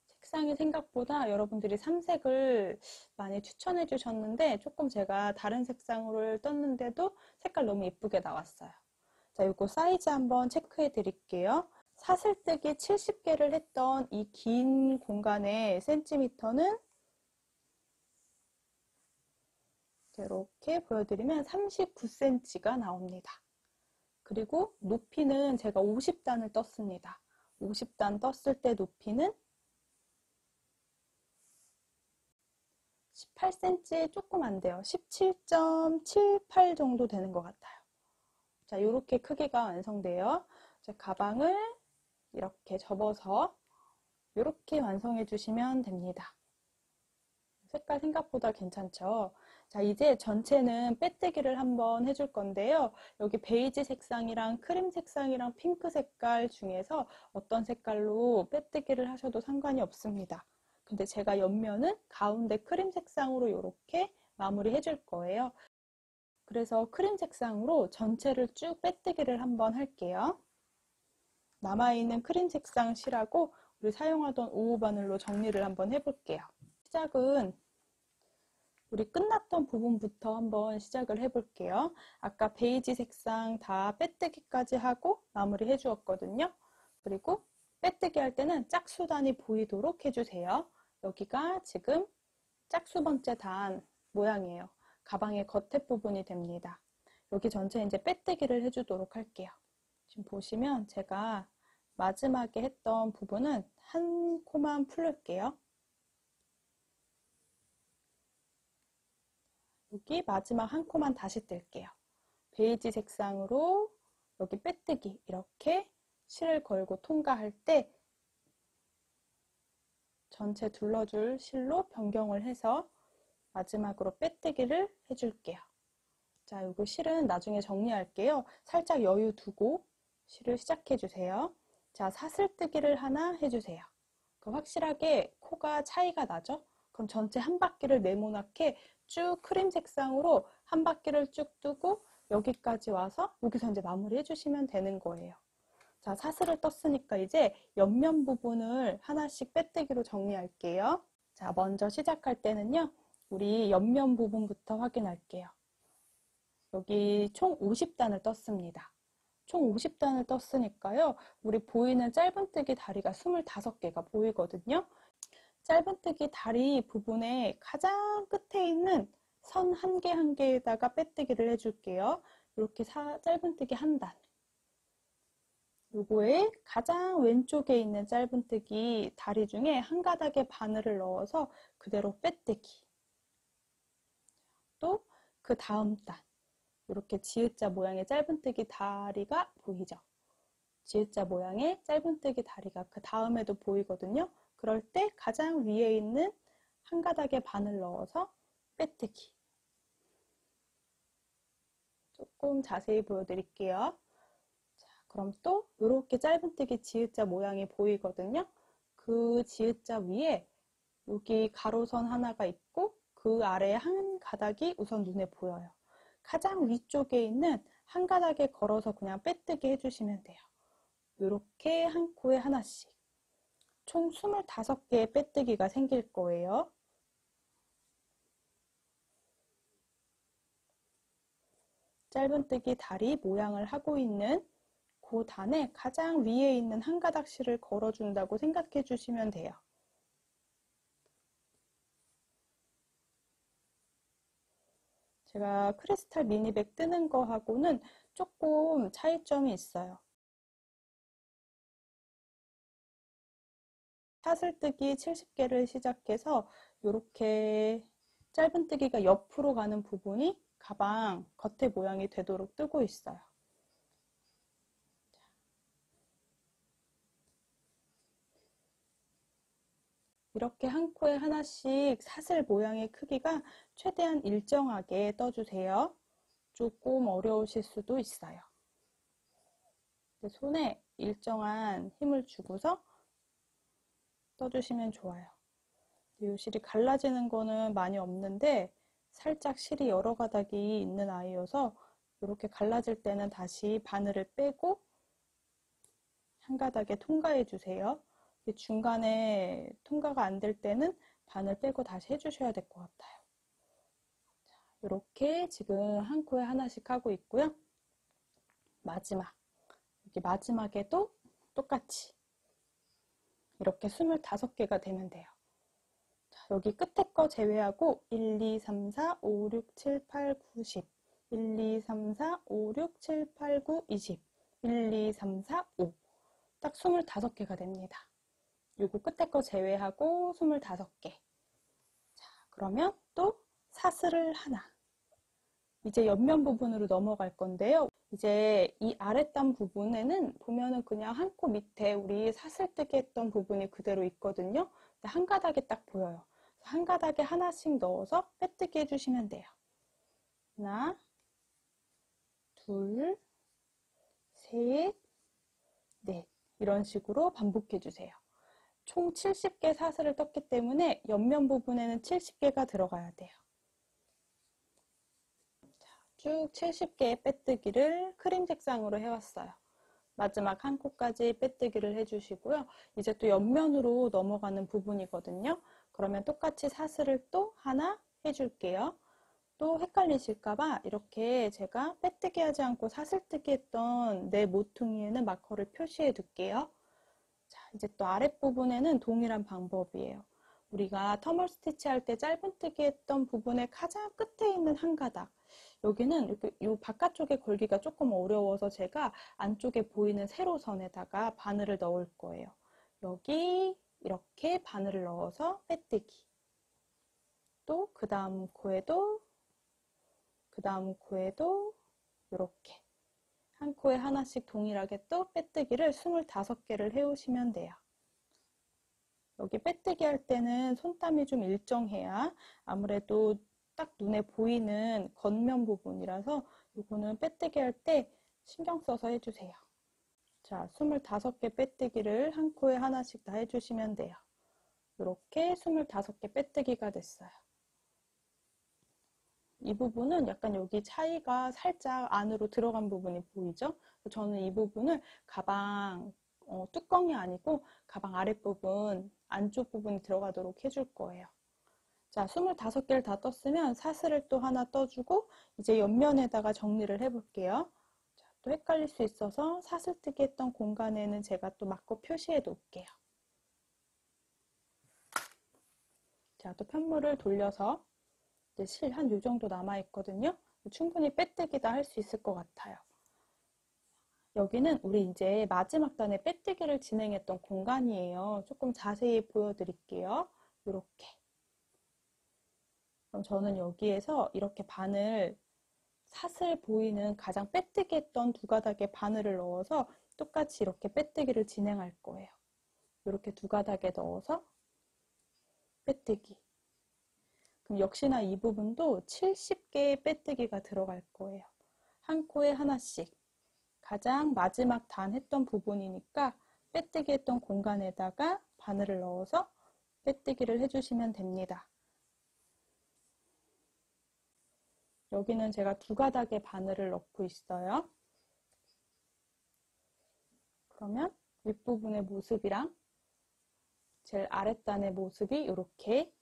색상이 생각보다 여러분들이 삼색을 많이 추천해 주셨는데 조금 제가 다른 색상으로 떴는데도 색깔 너무 예쁘게 나왔어요. 자, 이거 사이즈 한번 체크해 드릴게요. 사슬뜨기 70개를 했던 이 긴 공간의 센티미터는 이렇게 보여드리면 39cm가 나옵니다. 그리고 높이는 제가 50단을 떴습니다. 50단 떴을 때 높이는 18cm 조금 안 돼요. 17.78 정도 되는 것 같아요. 자, 이렇게 크기가 완성돼요. 자, 가방을 이렇게 접어서 이렇게 완성해 주시면 됩니다. 색깔 생각보다 괜찮죠? 자, 이제 전체는 빼뜨기를 한번 해줄 건데요. 여기 베이지 색상이랑 크림 색상이랑 핑크 색깔 중에서 어떤 색깔로 빼뜨기를 하셔도 상관이 없습니다. 근데 제가 옆면은 가운데 크림 색상으로 이렇게 마무리 해줄 거예요. 그래서 크림 색상으로 전체를 쭉 빼뜨기를 한번 할게요. 남아있는 크림 색상 실하고 우리 사용하던 5호 바늘로 정리를 한번 해볼게요. 시작은 우리 끝났던 부분부터 한번 시작을 해볼게요. 아까 베이지 색상 다 빼뜨기까지 하고 마무리 해주었거든요. 그리고 빼뜨기 할 때는 짝수단이 보이도록 해주세요. 여기가 지금 짝수 번째 단 모양이에요. 가방의 겉에 부분이 됩니다. 여기 전체 이제 빼뜨기를 해주도록 할게요. 지금 보시면 제가 마지막에 했던 부분은 한 코만 풀을게요. 여기 마지막 한 코만 다시 뜰게요. 베이지 색상으로 여기 빼뜨기 이렇게 실을 걸고 통과할 때 전체 둘러줄 실로 변경을 해서 마지막으로 빼뜨기를 해줄게요. 자, 이거 실은 나중에 정리할게요. 살짝 여유 두고 실을 시작해 주세요. 자, 사슬뜨기를 하나 해주세요. 확실하게 코가 차이가 나죠? 그럼 전체 한 바퀴를 네모나게 쭉 크림 색상으로 한 바퀴를 쭉 뜨고 여기까지 와서 여기서 이제 마무리 해주시면 되는 거예요. 자, 사슬을 떴으니까 이제 옆면 부분을 하나씩 빼뜨기로 정리할게요. 자, 먼저 시작할 때는요, 우리 옆면 부분부터 확인할게요. 여기 총 50단을 떴습니다. 총 50단을 떴으니까요, 우리 보이는 짧은뜨기 다리가 25개가 보이거든요. 짧은뜨기 다리 부분에 가장 끝에 있는 선 한 개 한 개에다가 빼뜨기를 해줄게요. 이렇게 짧은뜨기 한 단. 요거에 가장 왼쪽에 있는 짧은뜨기 다리 중에 한 가닥에 바늘을 넣어서 그대로 빼뜨기. 또 그 다음 단. 이렇게 지읒자 모양의 짧은뜨기 다리가 보이죠? 지읒자 모양의 짧은뜨기 다리가 그 다음에도 보이거든요. 그럴 때 가장 위에 있는 한 가닥에 바늘 넣어서 빼뜨기. 조금 자세히 보여드릴게요. 자, 그럼 또 이렇게 짧은뜨기 지읒자 모양이 보이거든요. 그 지읒자 위에 여기 가로선 하나가 있고 그 아래에 한 가닥이 우선 눈에 보여요. 가장 위쪽에 있는 한 가닥에 걸어서 그냥 빼뜨기 해주시면 돼요. 이렇게 한 코에 하나씩. 총 25개의 빼뜨기가 생길 거예요. 짧은뜨기 다리 모양을 하고 있는 그 단에 가장 위에 있는 한 가닥씩을 걸어준다고 생각해 주시면 돼요. 제가 크리스탈 미니백 뜨는 거하고는 조금 차이점이 있어요. 사슬뜨기 70개를 시작해서 이렇게 짧은뜨기가 옆으로 가는 부분이 가방 겉에 모양이 되도록 뜨고 있어요. 이렇게 한 코에 하나씩 사슬 모양의 크기가 최대한 일정하게 떠주세요. 조금 어려우실 수도 있어요. 손에 일정한 힘을 주고서 떠주시면 좋아요. 이 실이 갈라지는 거는 많이 없는데 살짝 실이 여러 가닥이 있는 아이여서 이렇게 갈라질 때는 다시 바늘을 빼고 한 가닥에 통과해 주세요. 중간에 통과가 안 될 때는 바늘 빼고 다시 해주셔야 될 것 같아요. 자, 이렇게 지금 한 코에 하나씩 하고 있고요. 마지막, 여기 마지막에도 똑같이 이렇게 25개가 되면 돼요. 자, 여기 끝에 거 제외하고 1, 2, 3, 4, 5, 6, 7, 8, 9, 10 1, 2, 3, 4, 5, 6, 7, 8, 9, 20 1, 2, 3, 4, 5 딱 25개가 됩니다. 요거 끝에 거 제외하고 25개. 자, 그러면 또 사슬을 하나. 이제 옆면 부분으로 넘어갈 건데요. 이제 이 아랫단 부분에는 보면은 그냥 한 코 밑에 우리 사슬뜨기 했던 부분이 그대로 있거든요. 한 가닥에 딱 보여요. 한 가닥에 하나씩 넣어서 빼뜨기 해주시면 돼요. 하나, 둘, 셋, 넷. 이런 식으로 반복해 주세요. 총 70개 사슬을 떴기 때문에 옆면 부분에는 70개가 들어가야 돼요. 자, 쭉 70개의 빼뜨기를 크림 색상으로 해왔어요. 마지막 한 코까지 빼뜨기를 해주시고요. 이제 또 옆면으로 넘어가는 부분이거든요. 그러면 똑같이 사슬을 또 하나 해줄게요. 또 헷갈리실까봐 이렇게 제가 빼뜨기 하지 않고 사슬뜨기 했던 내 모퉁이에는 마커를 표시해 둘게요. 자, 이제 또 아랫부분에는 동일한 방법이에요. 우리가 터멀 스티치 할 때 짧은뜨기 했던 부분의 가장 끝에 있는 한 가닥. 여기는 이렇게 요 바깥쪽에 걸기가 조금 어려워서 제가 안쪽에 보이는 세로선에다가 바늘을 넣을 거예요. 여기 이렇게 바늘을 넣어서 빼뜨기. 또 그 다음 코에도 이렇게 한 코에 하나씩 동일하게 또 빼뜨기를 25개를 해오시면 돼요. 여기 빼뜨기 할 때는 손땀이 좀 일정해야 아무래도 딱 눈에 보이는 겉면 부분이라서 이거는 빼뜨기 할 때 신경 써서 해주세요. 자, 25개 빼뜨기를 한 코에 하나씩 다 해주시면 돼요. 이렇게 25개 빼뜨기가 됐어요. 이 부분은 약간 여기 차이가 살짝 안으로 들어간 부분이 보이죠? 저는 이 부분을 가방 뚜껑이 아니고 가방 아랫부분, 안쪽 부분이 들어가도록 해줄 거예요. 자, 25개를 다 떴으면 사슬을 또 하나 떠주고 이제 옆면에다가 정리를 해볼게요. 자, 또 헷갈릴 수 있어서 사슬뜨기 했던 공간에는 제가 또 마커 표시해 놓을게요. 자, 또 편물을 돌려서 이제 실 한 요 정도 남아 있거든요. 충분히 빼뜨기다 할 수 있을 것 같아요. 여기는 우리 이제 마지막 단에 빼뜨기를 진행했던 공간이에요. 조금 자세히 보여드릴게요. 이렇게. 그럼 저는 여기에서 이렇게 바늘, 사슬 보이는 가장 빼뜨기 했던 두 가닥의 바늘을 넣어서 똑같이 이렇게 빼뜨기를 진행할 거예요. 이렇게 두 가닥에 넣어서 빼뜨기. 그럼 역시나 이 부분도 70개의 빼뜨기가 들어갈 거예요. 한 코에 하나씩. 가장 마지막 단 했던 부분이니까 빼뜨기 했던 공간에다가 바늘을 넣어서 빼뜨기를 해주시면 됩니다. 여기는 제가 두 가닥의 바늘을 넣고 있어요. 그러면 윗부분의 모습이랑 제일 아랫단의 모습이 이렇게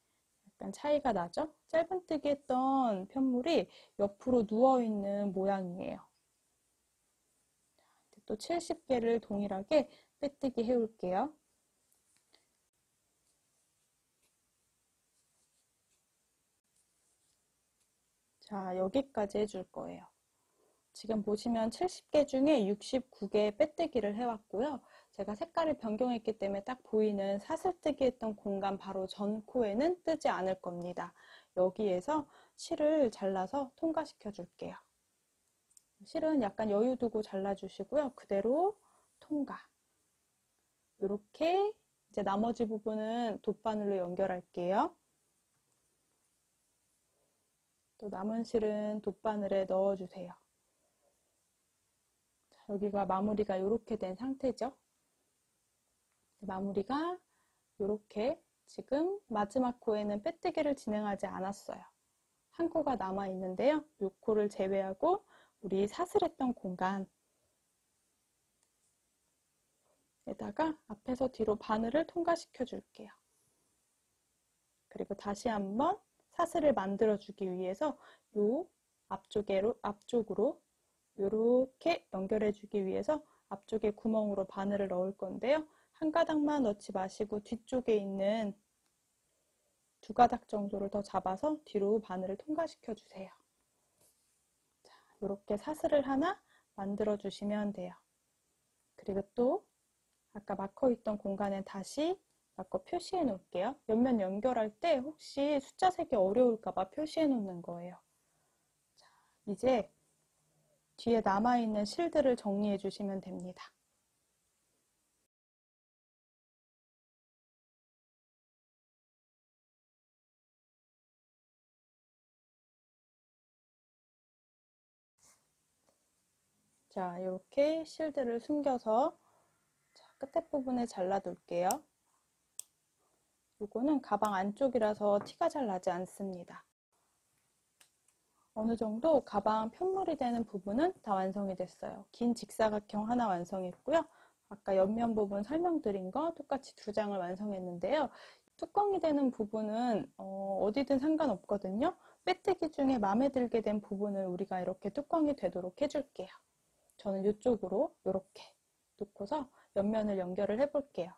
약간 차이가 나죠? 짧은뜨기 했던 편물이 옆으로 누워있는 모양이에요. 또 70개를 동일하게 빼뜨기 해올게요. 자, 여기까지 해줄 거예요. 지금 보시면 70개 중에 69개 빼뜨기를 해왔고요. 제가 색깔을 변경했기 때문에 딱 보이는 사슬뜨기 했던 공간 바로 전 코에는 뜨지 않을 겁니다. 여기에서 실을 잘라서 통과시켜 줄게요. 실은 약간 여유 두고 잘라주시고요. 그대로 통과. 이렇게 이제 나머지 부분은 돗바늘로 연결할게요. 또 남은 실은 돗바늘에 넣어주세요. 자, 여기가 마무리가 이렇게 된 상태죠. 마무리가 이렇게 지금 마지막 코에는 빼뜨기를 진행하지 않았어요. 한 코가 남아 있는데요. 이 코를 제외하고 우리 사슬했던 공간에다가 앞에서 뒤로 바늘을 통과시켜 줄게요. 그리고 다시 한번 사슬을 만들어 주기 위해서 요 앞쪽으로 이렇게 연결해 주기 위해서 앞쪽에 구멍으로 바늘을 넣을 건데요. 한 가닥만 넣지 마시고 뒤쪽에 있는 두 가닥 정도를 더 잡아서 뒤로 바늘을 통과시켜 주세요. 자, 이렇게 사슬을 하나 만들어 주시면 돼요. 그리고 또 아까 마커 있던 공간에 다시 마커 표시해 놓을게요. 옆면 연결할 때 혹시 숫자 세기 어려울까 봐 표시해 놓는 거예요. 자, 이제 뒤에 남아있는 실들을 정리해 주시면 됩니다. 자, 이렇게 실들을 숨겨서 끝에 부분에 잘라둘게요. 이거는 가방 안쪽이라서 티가 잘 나지 않습니다. 어느 정도 가방 편물이 되는 부분은 다 완성이 됐어요. 긴 직사각형 하나 완성했고요. 아까 옆면 부분 설명드린 거 똑같이 2장을 완성했는데요. 뚜껑이 되는 부분은 어디든 상관없거든요. 빼뜨기 중에 마음에 들게 된 부분을 우리가 이렇게 뚜껑이 되도록 해줄게요. 저는 이쪽으로 이렇게 놓고서 옆면을 연결을 해볼게요.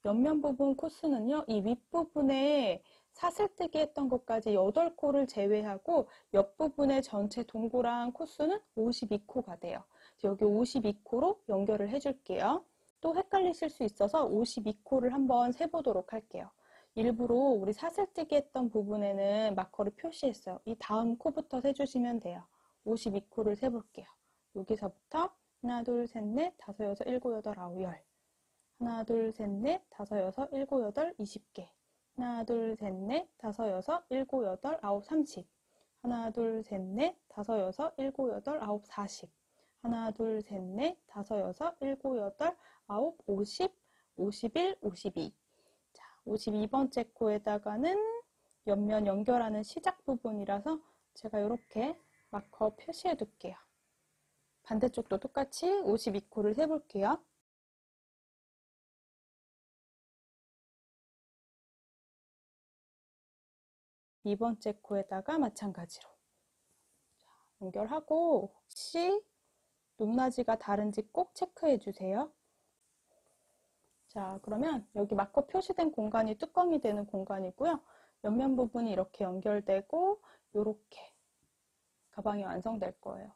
옆면 부분 코스는요, 이 윗부분에 사슬뜨기 했던 것까지 8코를 제외하고 옆부분의 전체 동그란 코스는 52코가 돼요. 여기 52코로 연결을 해줄게요. 또 헷갈리실 수 있어서 52코를 한번 세보도록 할게요. 일부러 우리 사슬뜨기 했던 부분에는 마커를 표시했어요. 이 다음 코부터 세주시면 돼요. 52코를 세볼게요. 여기서부터 하나, 둘, 셋, 넷, 다섯, 여섯, 일곱, 여덟, 아홉, 열. 하나, 둘, 셋, 넷, 다섯, 여섯, 일곱, 여덟, 20개. 하나, 둘, 셋, 넷, 다섯, 여섯, 일곱, 여덟, 아홉, 30. 하나, 둘, 셋, 넷, 다섯, 여섯, 일곱, 여덟, 아홉, 40. 하나, 둘, 셋, 넷, 다섯, 여섯, 일곱, 여덟, 아홉, 50, 51, 52. 자, 52번째 코에다가는 옆면 연결하는 시작 부분이라서 제가 이렇게 마커 표시해 둘게요. 반대쪽도 똑같이 52코를 세볼게요. 2번째 코에다가 마찬가지로 연결하고 혹시 높낮이가 다른지 꼭 체크해 주세요. 자, 그러면 여기 마커 표시된 공간이 뚜껑이 되는 공간이고요. 옆면 부분이 이렇게 연결되고 이렇게 가방이 완성될 거예요.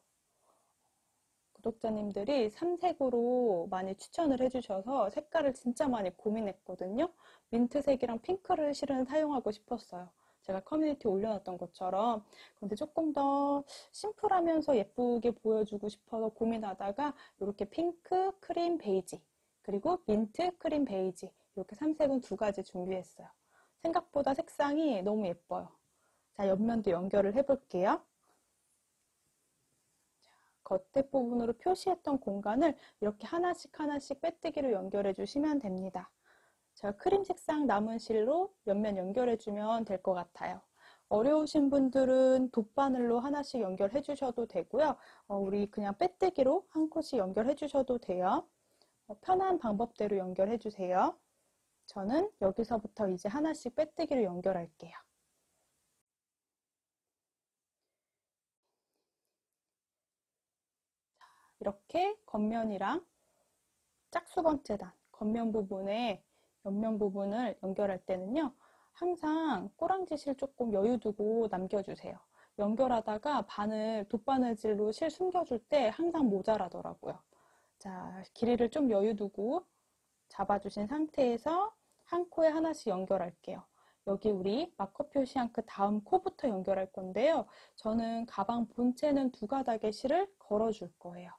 구독자님들이 삼색으로 많이 추천을 해주셔서 색깔을 진짜 많이 고민했거든요. 민트색이랑 핑크를 실은 사용하고 싶었어요. 제가 커뮤니티에 올려놨던 것처럼. 근데 조금 더 심플하면서 예쁘게 보여주고 싶어서 고민하다가 이렇게 핑크, 크림, 베이지 그리고 민트, 크림, 베이지 이렇게 삼색은 두 가지 준비했어요. 생각보다 색상이 너무 예뻐요. 자, 옆면도 연결을 해볼게요. 겉에 부분으로 표시했던 공간을 이렇게 하나씩 하나씩 빼뜨기로 연결해 주시면 됩니다. 제가 크림 색상 남은 실로 옆면 연결해 주면 될 것 같아요. 어려우신 분들은 돗바늘로 하나씩 연결해 주셔도 되고요. 우리 그냥 빼뜨기로 한 컷씩 연결해 주셔도 돼요. 편한 방법대로 연결해 주세요. 저는 여기서부터 이제 하나씩 빼뜨기로 연결할게요. 이렇게 겉면이랑 짝수 번째 단, 겉면 부분에 옆면 부분을 연결할 때는요, 항상 꼬랑지실 조금 여유 두고 남겨주세요. 연결하다가 돗바늘질로 실 숨겨줄 때 항상 모자라더라고요. 자, 길이를 좀 여유 두고 잡아주신 상태에서 한 코에 하나씩 연결할게요. 여기 우리 마커 표시한 그 다음 코부터 연결할 건데요. 저는 가방 본체는 두 가닥의 실을 걸어줄 거예요.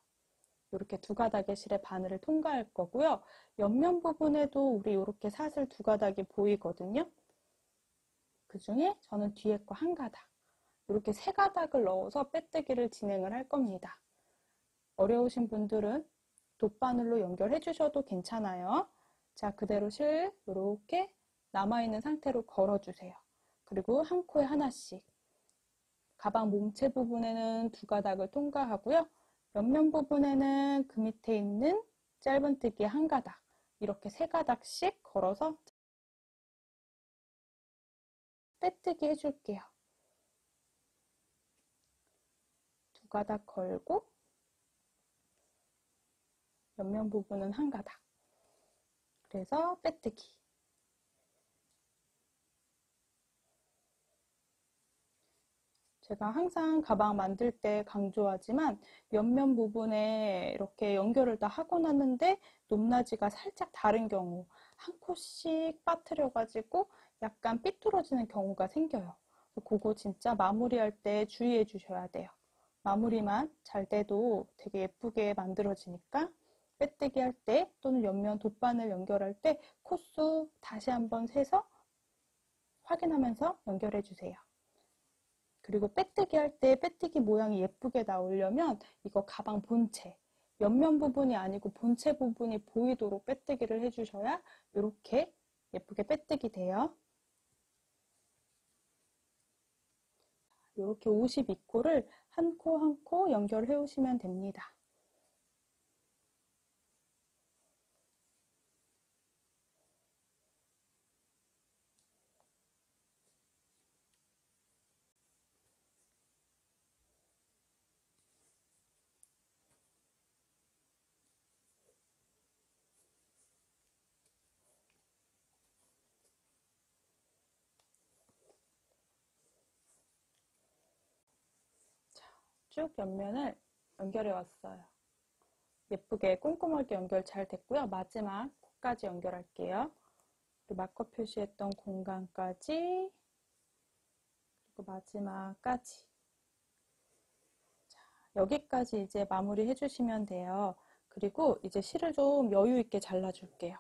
이렇게 두 가닥의 실의 바늘을 통과할 거고요. 옆면 부분에도 우리 이렇게 사슬 두 가닥이 보이거든요. 그 중에 저는 뒤에 거 한 가닥, 이렇게 세 가닥을 넣어서 빼뜨기를 진행을 할 겁니다. 어려우신 분들은 돗바늘로 연결해 주셔도 괜찮아요. 자, 그대로 실 이렇게 남아있는 상태로 걸어주세요. 그리고 한 코에 하나씩. 가방 몸체 부분에는 두 가닥을 통과하고요. 옆면 부분에는 그 밑에 있는 짧은뜨기 한 가닥, 이렇게 세 가닥씩 걸어서 빼뜨기 해줄게요. 두 가닥 걸고 옆면 부분은 한 가닥. 그래서 빼뜨기. 제가 항상 가방 만들 때 강조하지만 옆면 부분에 이렇게 연결을 다 하고 났는데 높낮이가 살짝 다른 경우 한 컷씩 빠뜨려 가지고 약간 삐뚤어지는 경우가 생겨요. 그거 진짜 마무리할 때 주의해 주셔야 돼요. 마무리만 잘 돼도 되게 예쁘게 만들어지니까 빼뜨기 할 때 또는 옆면 돗바늘 연결할 때 코수 다시 한번 세서 확인하면서 연결해 주세요. 그리고 빼뜨기 할 때 빼뜨기 모양이 예쁘게 나오려면 이거 가방 본체, 옆면 부분이 아니고 본체 부분이 보이도록 빼뜨기를 해주셔야 이렇게 예쁘게 빼뜨기 돼요. 이렇게 52코를 한 코 한 코 연결해 오시면 됩니다. 쭉 옆면을 연결해 왔어요. 예쁘게 꼼꼼하게 연결 잘 됐고요. 마지막 코까지 연결할게요. 마커 표시했던 공간까지, 그리고 마지막까지. 자, 여기까지 이제 마무리 해주시면 돼요. 그리고 이제 실을 좀 여유 있게 잘라줄게요.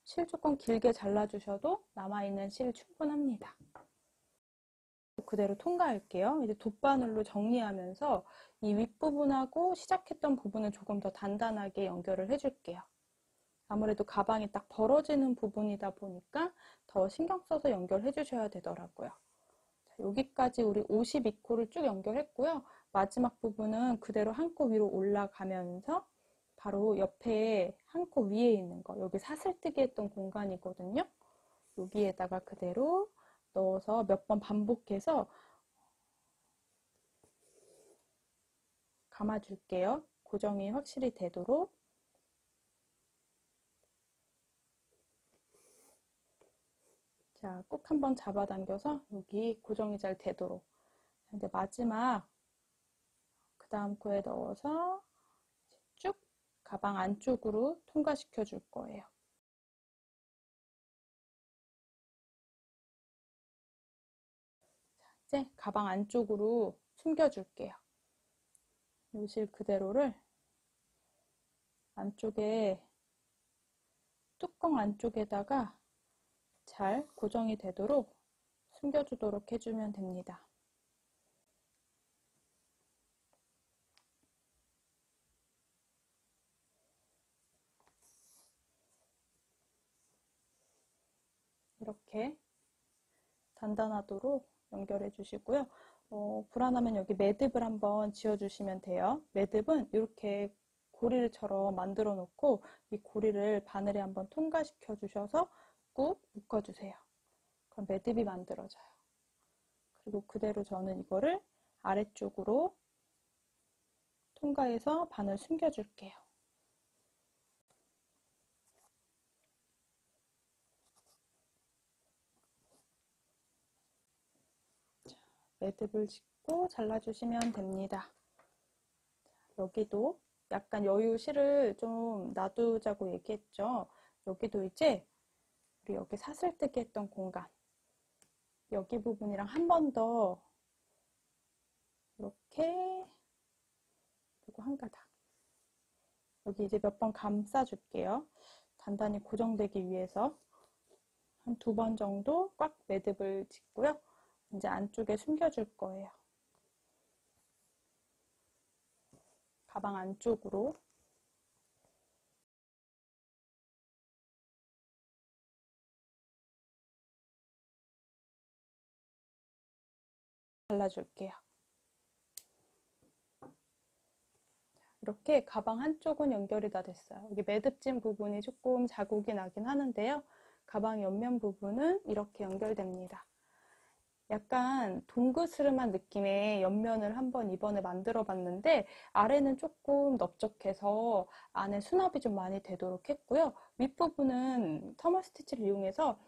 실 조금 길게 잘라주셔도 남아있는 실 충분합니다. 그대로 통과할게요. 이제 돗바늘로 정리하면서 이 윗부분하고 시작했던 부분을 조금 더 단단하게 연결을 해줄게요. 아무래도 가방이 딱 벌어지는 부분이다 보니까 더 신경 써서 연결해 주셔야 되더라고요. 자, 여기까지 우리 52코를 쭉 연결했고요. 마지막 부분은 그대로 한 코 위로 올라가면서 바로 옆에 한 코 위에 있는 거, 여기 사슬뜨기 했던 공간이거든요. 여기에다가 그대로 넣어서 몇 번 반복해서 감아줄게요. 고정이 확실히 되도록. 자, 꼭 한번 잡아당겨서 여기 고정이 잘 되도록. 이제 마지막 그 다음 코에 넣어서 쭉 가방 안쪽으로 통과시켜 줄 거예요. 자, 이제 가방 안쪽으로 숨겨 줄게요. 요실 그대로를 안쪽에, 뚜껑 안쪽에다가 잘 고정이 되도록 숨겨주도록 해주면 됩니다. 이렇게 단단하도록 연결해 주시고요. 불안하면 여기 매듭을 한번 지어 주시면 돼요. 매듭은 이렇게 고리처럼 만들어 놓고 이 고리를 바늘에 한번 통과시켜 주셔서 꾹 묶어 주세요. 그럼 매듭이 만들어져요. 그리고 그대로 저는 이거를 아래쪽으로 통과해서 바늘 숨겨 줄게요. 매듭을 짓고 잘라주시면 됩니다. 여기도 약간 여유 실을 좀 놔두자고 얘기했죠. 여기도 이제 우리 여기 사슬뜨기 했던 공간, 여기 부분이랑 한 번 더 이렇게, 그리고 한 가닥 여기 이제 몇 번 감싸 줄게요. 단단히 고정되기 위해서 한 2번 정도 꽉 매듭을 짓고요. 이제 안쪽에 숨겨 줄 거예요. 가방 안쪽으로. 잘라줄게요. 이렇게 가방 한쪽은 연결이 다 됐어요. 여기 매듭진 부분이 조금 자국이 나긴 하는데요. 가방 옆면 부분은 이렇게 연결됩니다. 약간 동그스름한 느낌의 옆면을 한번 이번에 만들어 봤는데 아래는 조금 넓적해서 안에 수납이 좀 많이 되도록 했고요. 윗부분은 터머 스티치를 이용해서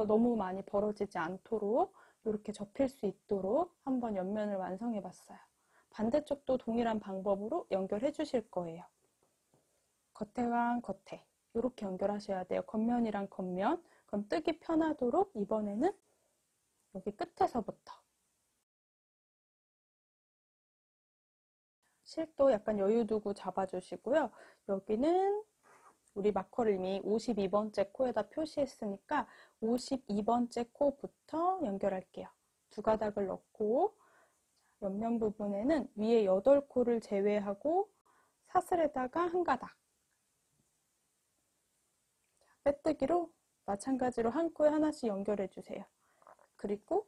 너무 많이 벌어지지 않도록 이렇게 접힐 수 있도록 한번 옆면을 완성해 봤어요. 반대쪽도 동일한 방법으로 연결해 주실 거예요. 겉에랑 겉에 이렇게 연결하셔야 돼요. 겉면이랑 겉면. 그럼 뜨기 편하도록 이번에는 여기 끝에서부터 실도 약간 여유 두고 잡아주시고요. 여기는 우리 마커를 이미 52번째 코에다 표시했으니까 52번째 코부터 연결할게요. 2가닥을 넣고 옆면 부분에는 위에 8코를 제외하고 사슬에다가 1가닥, 빼뜨기로 마찬가지로 한 코에 하나씩 연결해 주세요. 그리고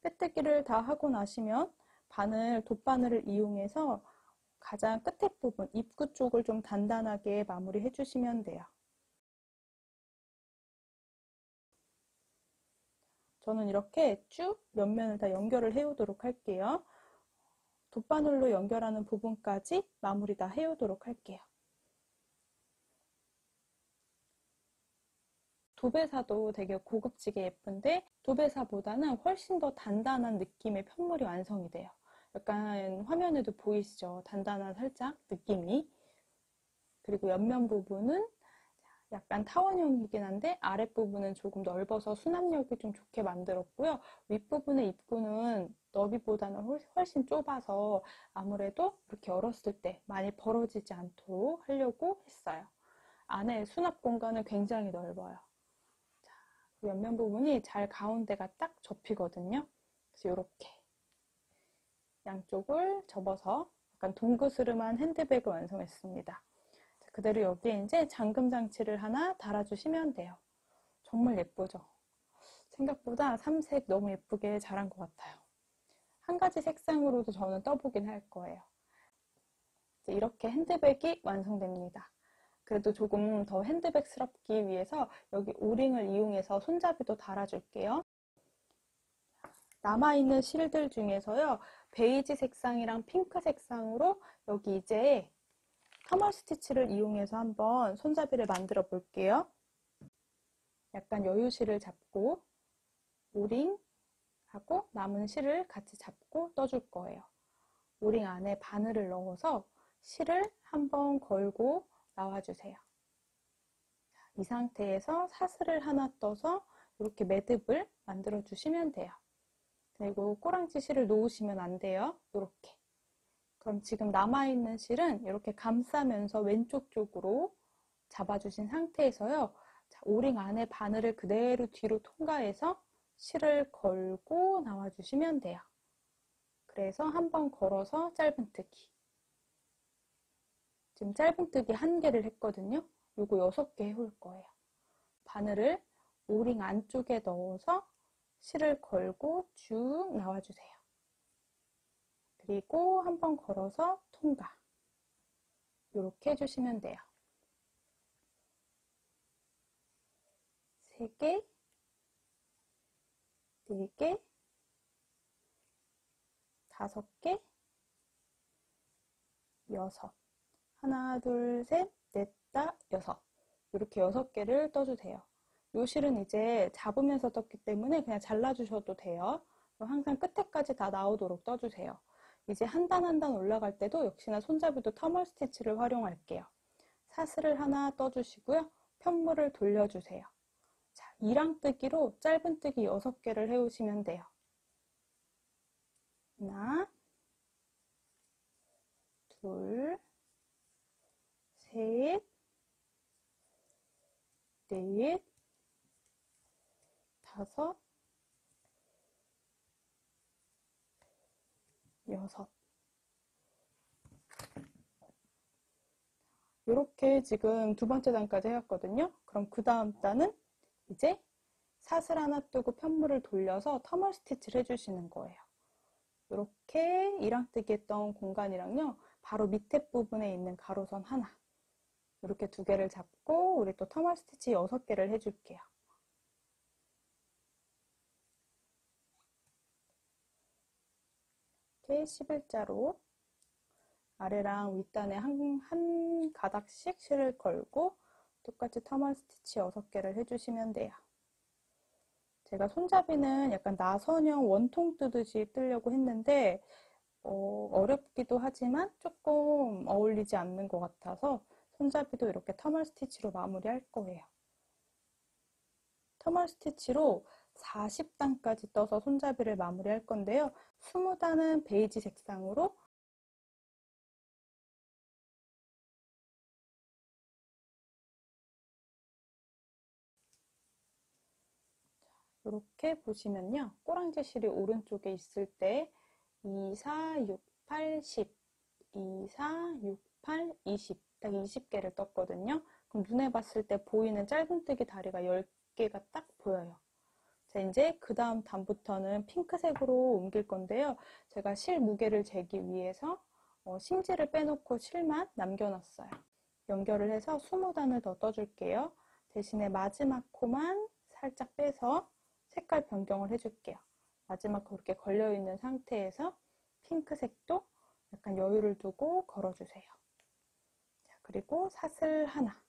빼뜨기를 다 하고 나시면 돗바늘을 이용해서 가장 끝에 부분, 입구 쪽을 좀 단단하게 마무리해 주시면 돼요. 저는 이렇게 쭉 옆면을 다 연결을 해오도록 할게요. 돗바늘로 연결하는 부분까지 마무리 다 해오도록 할게요. 도배사도 되게 고급지게 예쁜데 도배사보다는 훨씬 더 단단한 느낌의 편물이 완성이 돼요. 약간 화면에도 보이시죠? 단단한 살짝 느낌이. 그리고 옆면 부분은 약간 타원형이긴 한데 아랫부분은 조금 넓어서 수납력이 좀 좋게 만들었고요. 윗부분의 입구는 너비보다는 훨씬 좁아서 아무래도 이렇게 열었을 때 많이 벌어지지 않도록 하려고 했어요. 안에 수납 공간은 굉장히 넓어요. 자, 옆면 부분이 잘 가운데가 딱 접히거든요. 그래서 이렇게 양쪽을 접어서 약간 동그스름한 핸드백을 완성했습니다. 그대로 여기에 이제 잠금 장치를 하나 달아주시면 돼요. 정말 예쁘죠? 생각보다 삼색 너무 예쁘게 잘한 것 같아요. 한 가지 색상으로도 저는 떠보긴 할 거예요. 이렇게 핸드백이 완성됩니다. 그래도 조금 더 핸드백스럽기 위해서 여기 오링을 이용해서 손잡이도 달아줄게요. 남아있는 실들 중에서요, 베이지 색상이랑 핑크 색상으로 여기 이제 터멀 스티치를 이용해서 한번 손잡이를 만들어 볼게요. 약간 여유실을 잡고 오링하고 남은 실을 같이 잡고 떠줄 거예요. 오링 안에 바늘을 넣어서 실을 한번 걸고 나와주세요. 이 상태에서 사슬을 하나 떠서 이렇게 매듭을 만들어 주시면 돼요. 그리고 꼬랑지 실을 놓으시면 안 돼요. 이렇게. 그럼 지금 남아있는 실은 이렇게 감싸면서 왼쪽 쪽으로 잡아주신 상태에서요. 자, 오링 안에 바늘을 그대로 뒤로 통과해서 실을 걸고 나와주시면 돼요. 그래서 한번 걸어서 짧은뜨기. 지금 짧은뜨기 1개를 했거든요. 요거 6개 해올 거예요. 바늘을 오링 안쪽에 넣어서 실을 걸고 쭉 나와주세요. 그리고 한번 걸어서 통과. 이렇게 해주시면 돼요. 3개, 4개, 5개, 6. 하나, 둘, 셋, 넷, 다, 6. 이렇게 6개를 떠주세요. 요 실은 이제 잡으면서 떴기 때문에 그냥 잘라주셔도 돼요. 항상 끝에까지 다 나오도록 떠주세요. 이제 한 단 한 단 올라갈 때도 역시나 손잡이도 터멀 스티치를 활용할게요. 사슬을 하나 떠주시고요. 편물을 돌려주세요. 자, 이랑뜨기로 짧은뜨기 6개를 해오시면 돼요. 하나, 둘, 셋, 넷, 5, 6. 이렇게 지금 2번째 단까지 해왔거든요. 그럼 그 다음 단은 이제 사슬 하나 뜨고 편물을 돌려서 터멀 스티치를 해주시는 거예요. 이렇게 이랑뜨기 했던 공간이랑요, 바로 밑에 부분에 있는 가로선 하나, 이렇게 2개를 잡고 우리 또 터멀 스티치 6개를 해줄게요. 이렇게 11자로 아래랑 윗단에 한 가닥씩 실을 걸고 똑같이 터멀 스티치 6개를 해주시면 돼요. 제가 손잡이는 약간 나선형 원통 뜨듯이 뜨려고 했는데 어렵기도 하지만 조금 어울리지 않는 것 같아서 손잡이도 이렇게 터멀 스티치로 마무리할 거예요. 터멀 스티치로 40단까지 떠서 손잡이를 마무리할 건데요. 20단은 베이지 색상으로 이렇게 보시면요. 꼬랑지 실이 오른쪽에 있을 때 2, 4, 6, 8, 10, 2, 4, 6, 8, 20, 딱 20개를 떴거든요. 그럼 눈에 봤을 때 보이는 짧은뜨기 다리가 10개가 딱 보여요. 자, 이제 그 다음 단부터는 핑크색으로 옮길 건데요. 제가 실 무게를 재기 위해서 심지를 빼놓고 실만 남겨놨어요. 연결을 해서 20단을 더 떠줄게요. 대신에 마지막 코만 살짝 빼서 색깔 변경을 해줄게요. 마지막 그렇게 걸려있는 상태에서 핑크색도 약간 여유를 두고 걸어주세요. 자, 그리고 사슬 하나.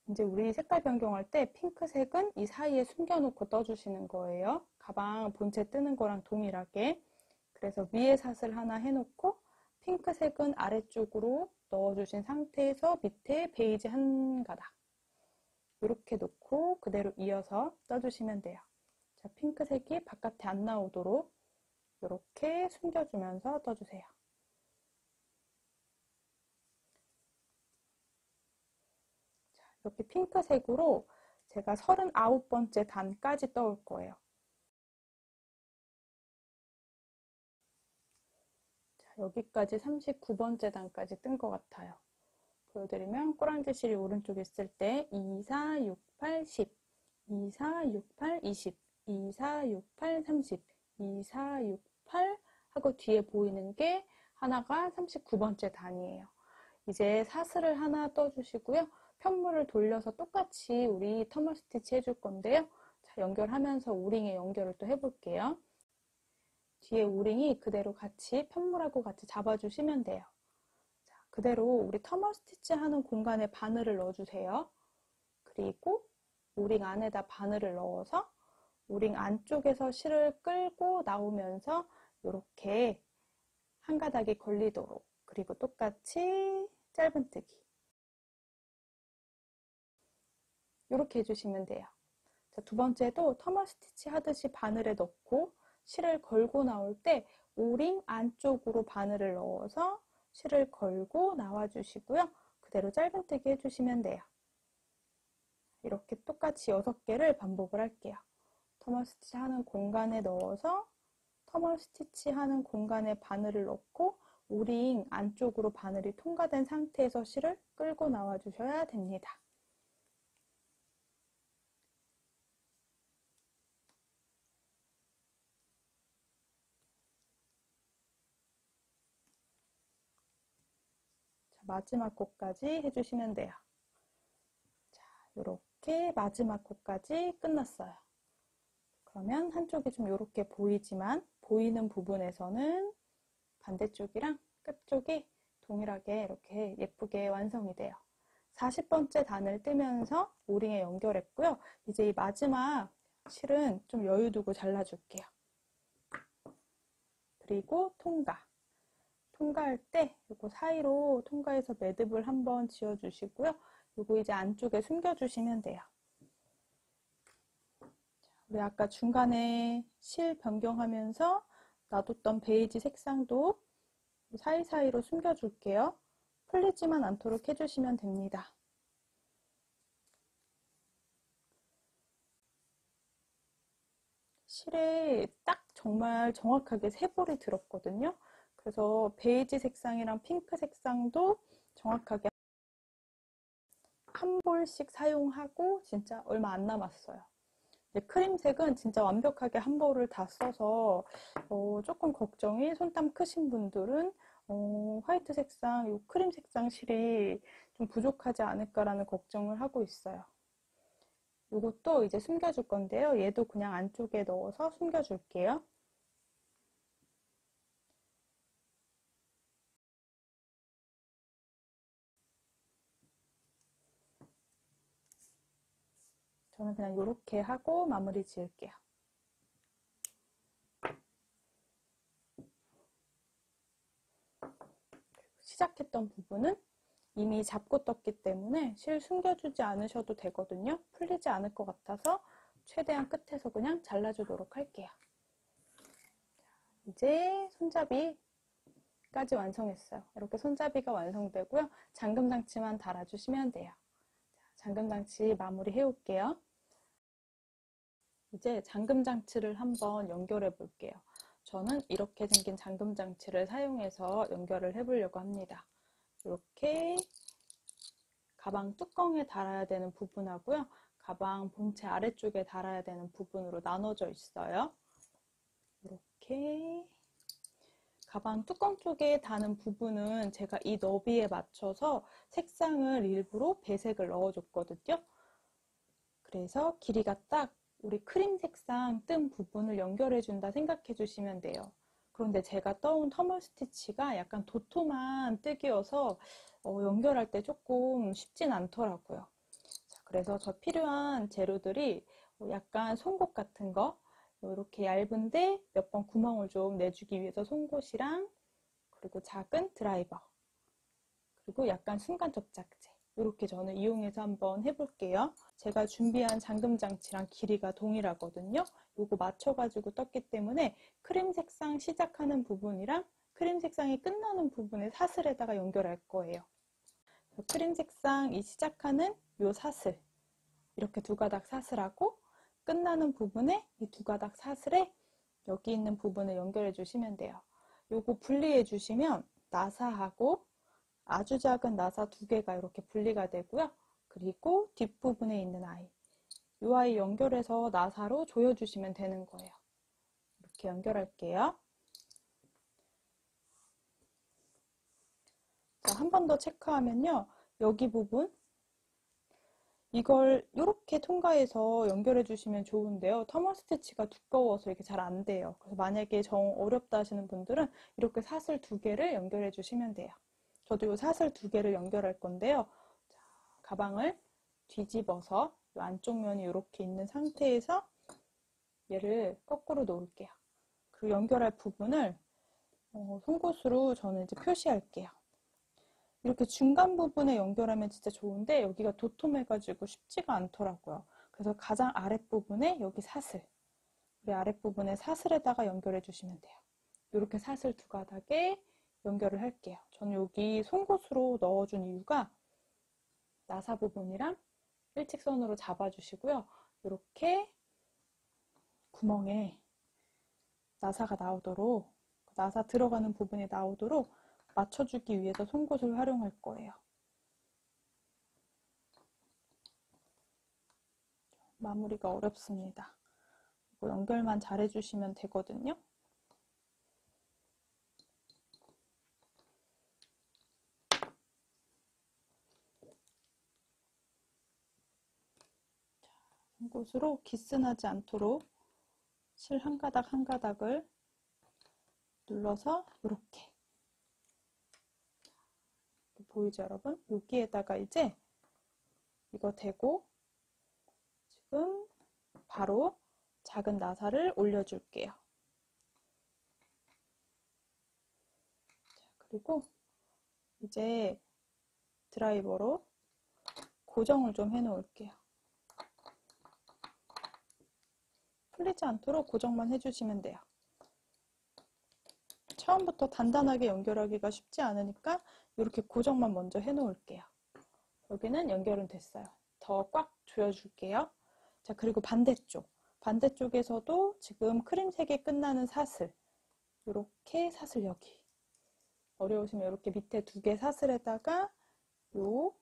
이제 우리 색깔 변경할 때 핑크색은 이 사이에 숨겨놓고 떠주시는 거예요. 가방 본체 뜨는 거랑 동일하게. 그래서 위에 사슬 하나 해놓고 핑크색은 아래쪽으로 넣어주신 상태에서 밑에 베이지 한 가닥. 이렇게 놓고 그대로 이어서 떠주시면 돼요. 자, 핑크색이 바깥에 안 나오도록 이렇게 숨겨주면서 떠주세요. 자, 이렇게 핑크색으로 제가 39번째 단까지 떠올 거예요. 자, 여기까지 39번째 단까지 뜬 것 같아요. 보여드리면 꼬랑지 실이 오른쪽에 있을 때 2, 4, 6, 8, 10, 2, 4, 6, 8, 20, 2, 4, 6, 8, 30, 2, 4, 6, 8 하고 뒤에 보이는 게 하나가 39번째 단위예요. 이제 사슬을 하나 떠주시고요. 편물을 돌려서 똑같이 우리 터머 스티치 해줄 건데요. 자, 연결하면서 오링에 연결을 또 해볼게요. 뒤에 오링이 그대로 같이 편물하고 같이 잡아주시면 돼요. 자, 그대로 우리 터머 스티치 하는 공간에 바늘을 넣어주세요. 그리고 오링 안에다 바늘을 넣어서 오링 안쪽에서 실을 끌고 나오면서 이렇게 한 가닥이 걸리도록, 그리고 똑같이 짧은뜨기 이렇게 해주시면 돼요. 자, 두 번째도 터머 스티치 하듯이 바늘에 넣고 실을 걸고 나올 때 오링 안쪽으로 바늘을 넣어서 실을 걸고 나와 주시고요. 그대로 짧은뜨기 해주시면 돼요. 이렇게 똑같이 6개를 반복을 할게요. 터머 스티치 하는 공간에 넣어서 터머 스티치 하는 공간에 바늘을 넣고 오링 안쪽으로 바늘이 통과된 상태에서 실을 끌고 나와 주셔야 됩니다. 자, 마지막 코까지 해주시면 돼요. 자, 이렇게 마지막 코까지 끝났어요. 그러면 한쪽이 좀 이렇게 보이지만 보이는 부분에서는 반대쪽이랑 끝쪽이 동일하게 이렇게 예쁘게 완성이 돼요. 40번째 단을 뜨면서 오링에 연결했고요. 이제 이 마지막 실은 좀 여유 두고 잘라줄게요. 그리고 통과할 때 이거 사이로 통과해서 매듭을 한번 지어주시고요. 이거 이제 안쪽에 숨겨주시면 돼요. 우리 아까 중간에 실 변경하면서 놔뒀던 베이지 색상도 사이사이로 숨겨줄게요. 풀리지만 않도록 해주시면 됩니다. 실에 딱 정말 정확하게 3볼이 들었거든요. 그래서 베이지 색상이랑 핑크 색상도 정확하게 한 볼씩 사용하고 진짜 얼마 안 남았어요. 크림색은 진짜 완벽하게 한 볼을 다 써서 조금 걱정이, 손땀 크신 분들은 화이트 색상, 이 크림 색상 실이 좀 부족하지 않을까라는 걱정을 하고 있어요. 이것도 이제 숨겨줄 건데요. 얘도 그냥 안쪽에 넣어서 숨겨줄게요. 저는 그냥 이렇게 하고 마무리 지을게요. 시작했던 부분은 이미 잡고 떴기 때문에 실 숨겨주지 않으셔도 되거든요. 풀리지 않을 것 같아서 최대한 끝에서 그냥 잘라주도록 할게요. 이제 손잡이까지 완성했어요. 이렇게 손잡이가 완성되고요. 잠금 장치만 달아주시면 돼요. 잠금 장치 마무리 해올게요. 이제 잠금 장치를 한번 연결해 볼게요. 저는 이렇게 생긴 잠금 장치를 사용해서 연결을 해 보려고 합니다. 이렇게 가방 뚜껑에 달아야 되는 부분하고요. 가방 본체 아래쪽에 달아야 되는 부분으로 나눠져 있어요. 이렇게 가방 뚜껑 쪽에 다는 부분은 제가 이 너비에 맞춰서 색상을 일부러 배색을 넣어줬거든요. 그래서 길이가 딱 우리 크림 색상 뜬 부분을 연결해준다 생각해 주시면 돼요. 그런데 제가 떠온 터머 스티치가 약간 도톰한 뜨기여서 연결할 때 조금 쉽진 않더라고요. 자, 그래서 저 필요한 재료들이 약간 송곳 같은 거, 이렇게 얇은데 몇 번 구멍을 좀 내주기 위해서 송곳이랑, 그리고 작은 드라이버, 그리고 약간 순간 접착제, 이렇게 저는 이용해서 한번 해볼게요. 제가 준비한 잠금 장치랑 길이가 동일하거든요. 요거 맞춰가지고 떴기 때문에 크림 색상 시작하는 부분이랑 크림 색상이 끝나는 부분에 사슬에다가 연결할 거예요. 크림 색상 이 시작하는 요 사슬, 이렇게 2가닥 사슬하고 끝나는 부분에 이 2가닥 사슬에 여기 있는 부분을 연결해 주시면 돼요. 요거 분리해 주시면 나사하고 아주 작은 나사 2개가 이렇게 분리가 되고요. 그리고 뒷부분에 있는 아이, 이 아이 연결해서 나사로 조여주시면 되는 거예요. 이렇게 연결할게요. 자, 한 번 더 체크하면요. 여기 부분, 이걸 이렇게 통과해서 연결해 주시면 좋은데요. 터머 스티치가 두꺼워서 이게 잘 안 돼요. 그래서 만약에 정 어렵다 하시는 분들은 이렇게 사슬 2개를 연결해 주시면 돼요. 저도 이 사슬 2개를 연결할 건데요. 자, 가방을 뒤집어서 이 안쪽 면이 이렇게 있는 상태에서 얘를 거꾸로 놓을게요. 그리고 연결할 부분을 송곳으로 저는 이제 표시할게요. 이렇게 중간 부분에 연결하면 진짜 좋은데 여기가 도톰해가지고 쉽지가 않더라고요. 그래서 가장 아랫부분에 여기 사슬, 우리 아랫부분에 사슬에다가 연결해 주시면 돼요. 이렇게 사슬 2가닥에 연결을 할게요. 저는 여기 송곳으로 넣어준 이유가 나사 부분이랑 일직선으로 잡아주시고요. 이렇게 구멍에 나사가 나오도록, 나사 들어가는 부분이 나오도록 맞춰주기 위해서 송곳을 활용할 거예요. 마무리가 어렵습니다. 이거 연결만 잘 해주시면 되거든요. 송곳으로 기스나지 않도록 실 한 가닥 한 가닥을 눌러서 이렇게, 보이죠 여러분? 여기에다가 이제 이거 대고 지금 바로 작은 나사를 올려줄게요. 자, 그리고 이제 드라이버로 고정을 좀 해 놓을게요. 풀리지 않도록 고정만 해주시면 돼요. 처음부터 단단하게 연결하기가 쉽지 않으니까 이렇게 고정만 먼저 해 놓을게요. 여기는 연결은 됐어요. 더 꽉 조여줄게요. 자, 그리고 반대쪽에서도 지금 크림색이 끝나는 사슬, 이렇게 사슬 여기, 어려우시면 이렇게 밑에 2개 사슬에다가 요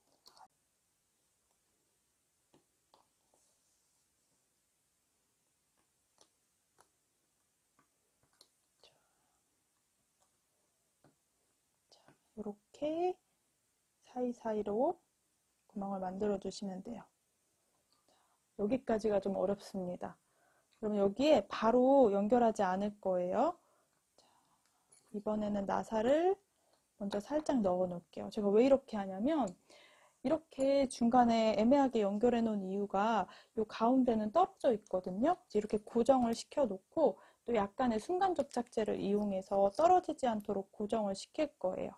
이렇게 사이사이로 구멍을 만들어 주시면 돼요. 여기까지가 좀 어렵습니다. 그러면 여기에 바로 연결하지 않을 거예요. 자, 이번에는 나사를 먼저 살짝 넣어 놓을게요. 제가 왜 이렇게 하냐면 이렇게 중간에 애매하게 연결해 놓은 이유가 이 가운데는 떨어져 있거든요. 이렇게 고정을 시켜 놓고 또 약간의 순간 접착제를 이용해서 떨어지지 않도록 고정을 시킬 거예요.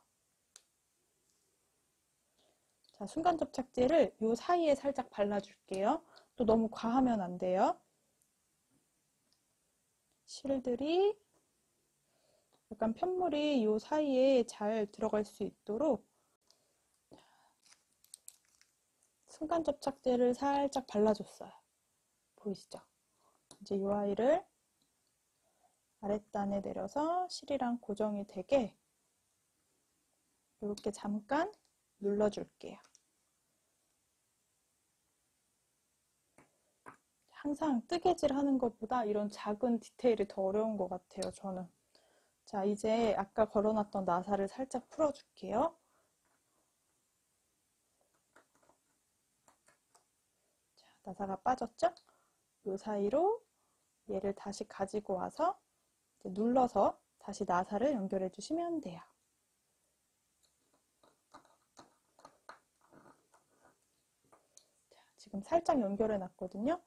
자, 순간 접착제를 이 사이에 살짝 발라줄게요. 또 너무 과하면 안 돼요. 실들이 약간 편물이 이 사이에 잘 들어갈 수 있도록 순간 접착제를 살짝 발라줬어요. 보이시죠? 이제 이 아이를 아랫단에 내려서 실이랑 고정이 되게 이렇게 잠깐 눌러줄게요. 항상 뜨개질 하는 것보다 이런 작은 디테일이 더 어려운 것 같아요, 저는. 자, 이제 아까 걸어놨던 나사를 살짝 풀어줄게요. 자, 나사가 빠졌죠? 이 사이로 얘를 다시 가지고 와서 이제 눌러서 다시 나사를 연결해 주시면 돼요. 자, 지금 살짝 연결해 놨거든요.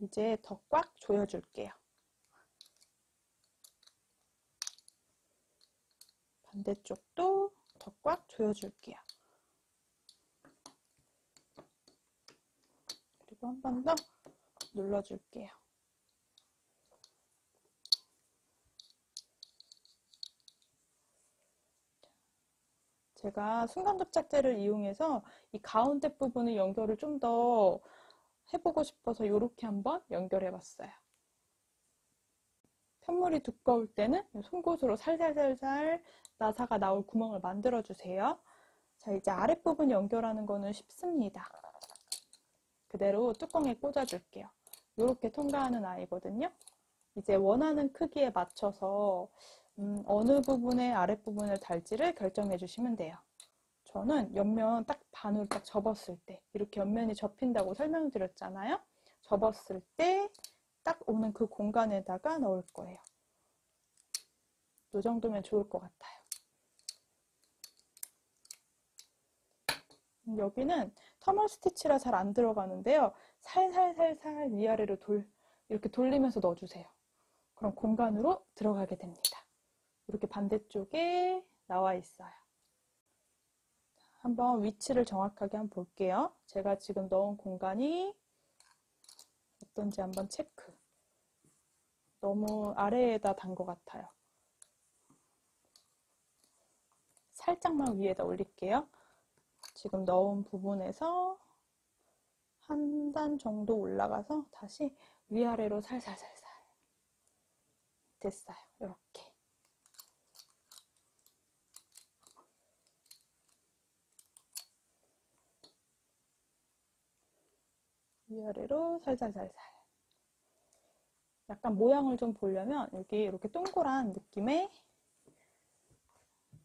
이제 더 꽉 조여줄게요. 반대쪽도 더 꽉 조여줄게요. 그리고 한 번 더 눌러줄게요. 제가 순간접착제를 이용해서 이 가운데 부분의 연결을 좀 더 해보고 싶어서 이렇게 한번 연결해 봤어요. 편물이 두꺼울 때는 송곳으로 살살살살 나사가 나올 구멍을 만들어 주세요. 자, 이제 아랫부분 연결하는 거는 쉽습니다. 그대로 뚜껑에 꽂아줄게요. 이렇게 통과하는 아이거든요. 이제 원하는 크기에 맞춰서 어느 부분에 아랫부분을 달지를 결정해 주시면 돼요. 저는 옆면 딱 반으로 딱 접었을 때, 이렇게 옆면이 접힌다고 설명드렸잖아요. 접었을 때 딱 오는 그 공간에다가 넣을 거예요. 이 정도면 좋을 것 같아요. 여기는 터널 스티치라 잘 안 들어가는데요. 살살살살 위아래로 이렇게 돌리면서 넣어주세요. 그럼 공간으로 들어가게 됩니다. 이렇게 반대쪽에 나와 있어요. 한번 위치를 정확하게 한번 볼게요. 제가 지금 넣은 공간이 어떤지 한번 체크. 너무 아래에다 단 것 같아요. 살짝만 위에다 올릴게요. 지금 넣은 부분에서 한 단 정도 올라가서 다시 위아래로 살살살살 됐어요. 이렇게. 위아래로 살살살살. 약간 모양을 좀 보려면 여기 이렇게 동그란 느낌의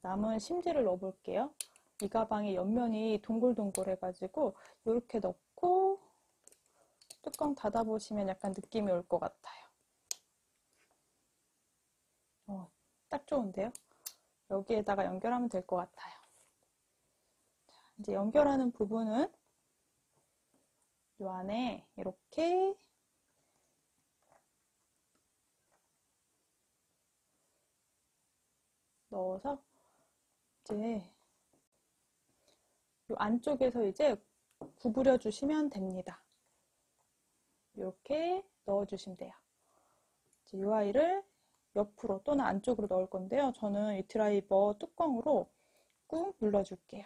남은 심지를 넣어볼게요. 이 가방의 옆면이 동글동글해가지고 이렇게 넣고 뚜껑 닫아보시면 약간 느낌이 올 것 같아요. 딱 좋은데요? 여기에다가 연결하면 될 것 같아요. 자, 이제 연결하는 부분은 이 안에 이렇게 넣어서 이제 이 안쪽에서 이제 구부려 주시면 됩니다. 이렇게 넣어주시면 돼요. 이제 이 아이를 옆으로 또는 안쪽으로 넣을 건데요. 저는 이 드라이버 뚜껑으로 꾹 눌러줄게요.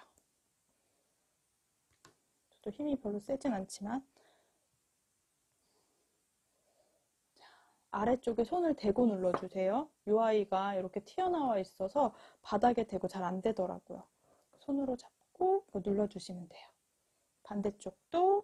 저도 힘이 별로 세진 않지만 아래쪽에 손을 대고 눌러주세요. 이 아이가 이렇게 튀어나와 있어서 바닥에 대고 잘 안 되더라고요. 손으로 잡고 눌러주시면 돼요. 반대쪽도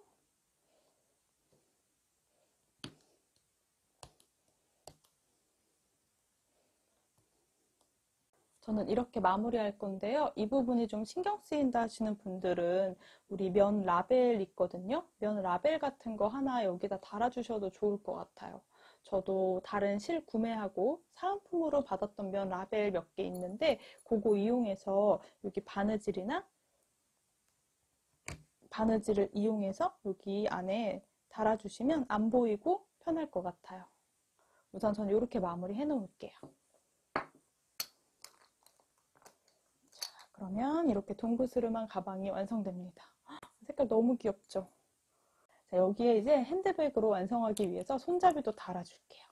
저는 이렇게 마무리할 건데요. 이 부분이 좀 신경 쓰인다 하시는 분들은 우리 면 라벨 있거든요. 면 라벨 같은 거 하나 여기다 달아주셔도 좋을 것 같아요. 저도 다른 실 구매하고 사은품으로 받았던 면 라벨 몇 개 있는데 그거 이용해서 여기 바느질을 이용해서 여기 안에 달아주시면 안 보이고 편할 것 같아요. 우선 저는 이렇게 마무리 해 놓을게요. 그러면 이렇게 동그스름한 가방이 완성됩니다. 색깔 너무 귀엽죠? 자, 여기에 이제 핸드백으로 완성하기 위해서 손잡이도 달아줄게요.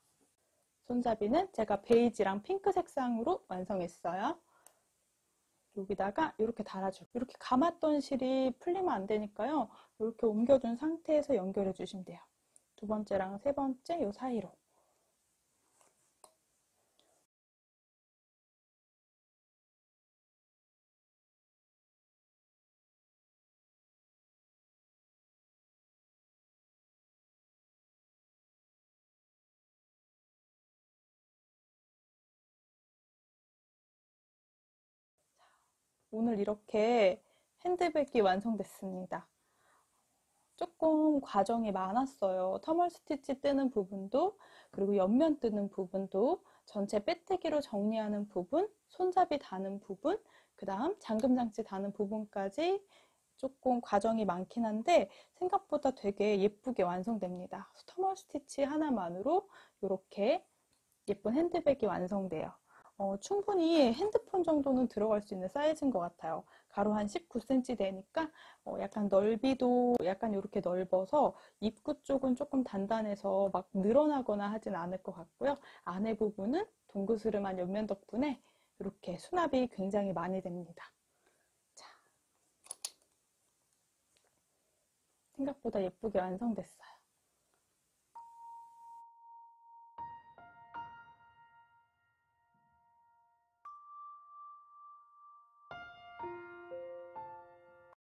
손잡이는 제가 베이지랑 핑크 색상으로 완성했어요. 여기다가 이렇게 달아줄게요. 이렇게 감았던 실이 풀리면 안 되니까요. 이렇게 옮겨준 상태에서 연결해 주시면 돼요. 두 번째랑 세 번째 이 사이로. 오늘 이렇게 핸드백이 완성됐습니다. 조금 과정이 많았어요. 터멀 스티치 뜨는 부분도, 그리고 옆면 뜨는 부분도, 전체 빼뜨기로 정리하는 부분, 손잡이 다는 부분, 그 다음 잠금 장치 다는 부분까지 조금 과정이 많긴 한데 생각보다 되게 예쁘게 완성됩니다. 터멀 스티치 하나만으로 이렇게 예쁜 핸드백이 완성돼요. 충분히 핸드폰 정도는 들어갈 수 있는 사이즈인 것 같아요. 가로 한 19cm 되니까 약간 넓이도 약간 이렇게 넓어서 입구 쪽은 조금 단단해서 막 늘어나거나 하진 않을 것 같고요. 안에 부분은 동그스름한 옆면 덕분에 이렇게 수납이 굉장히 많이 됩니다. 자, 생각보다 예쁘게 완성됐어요.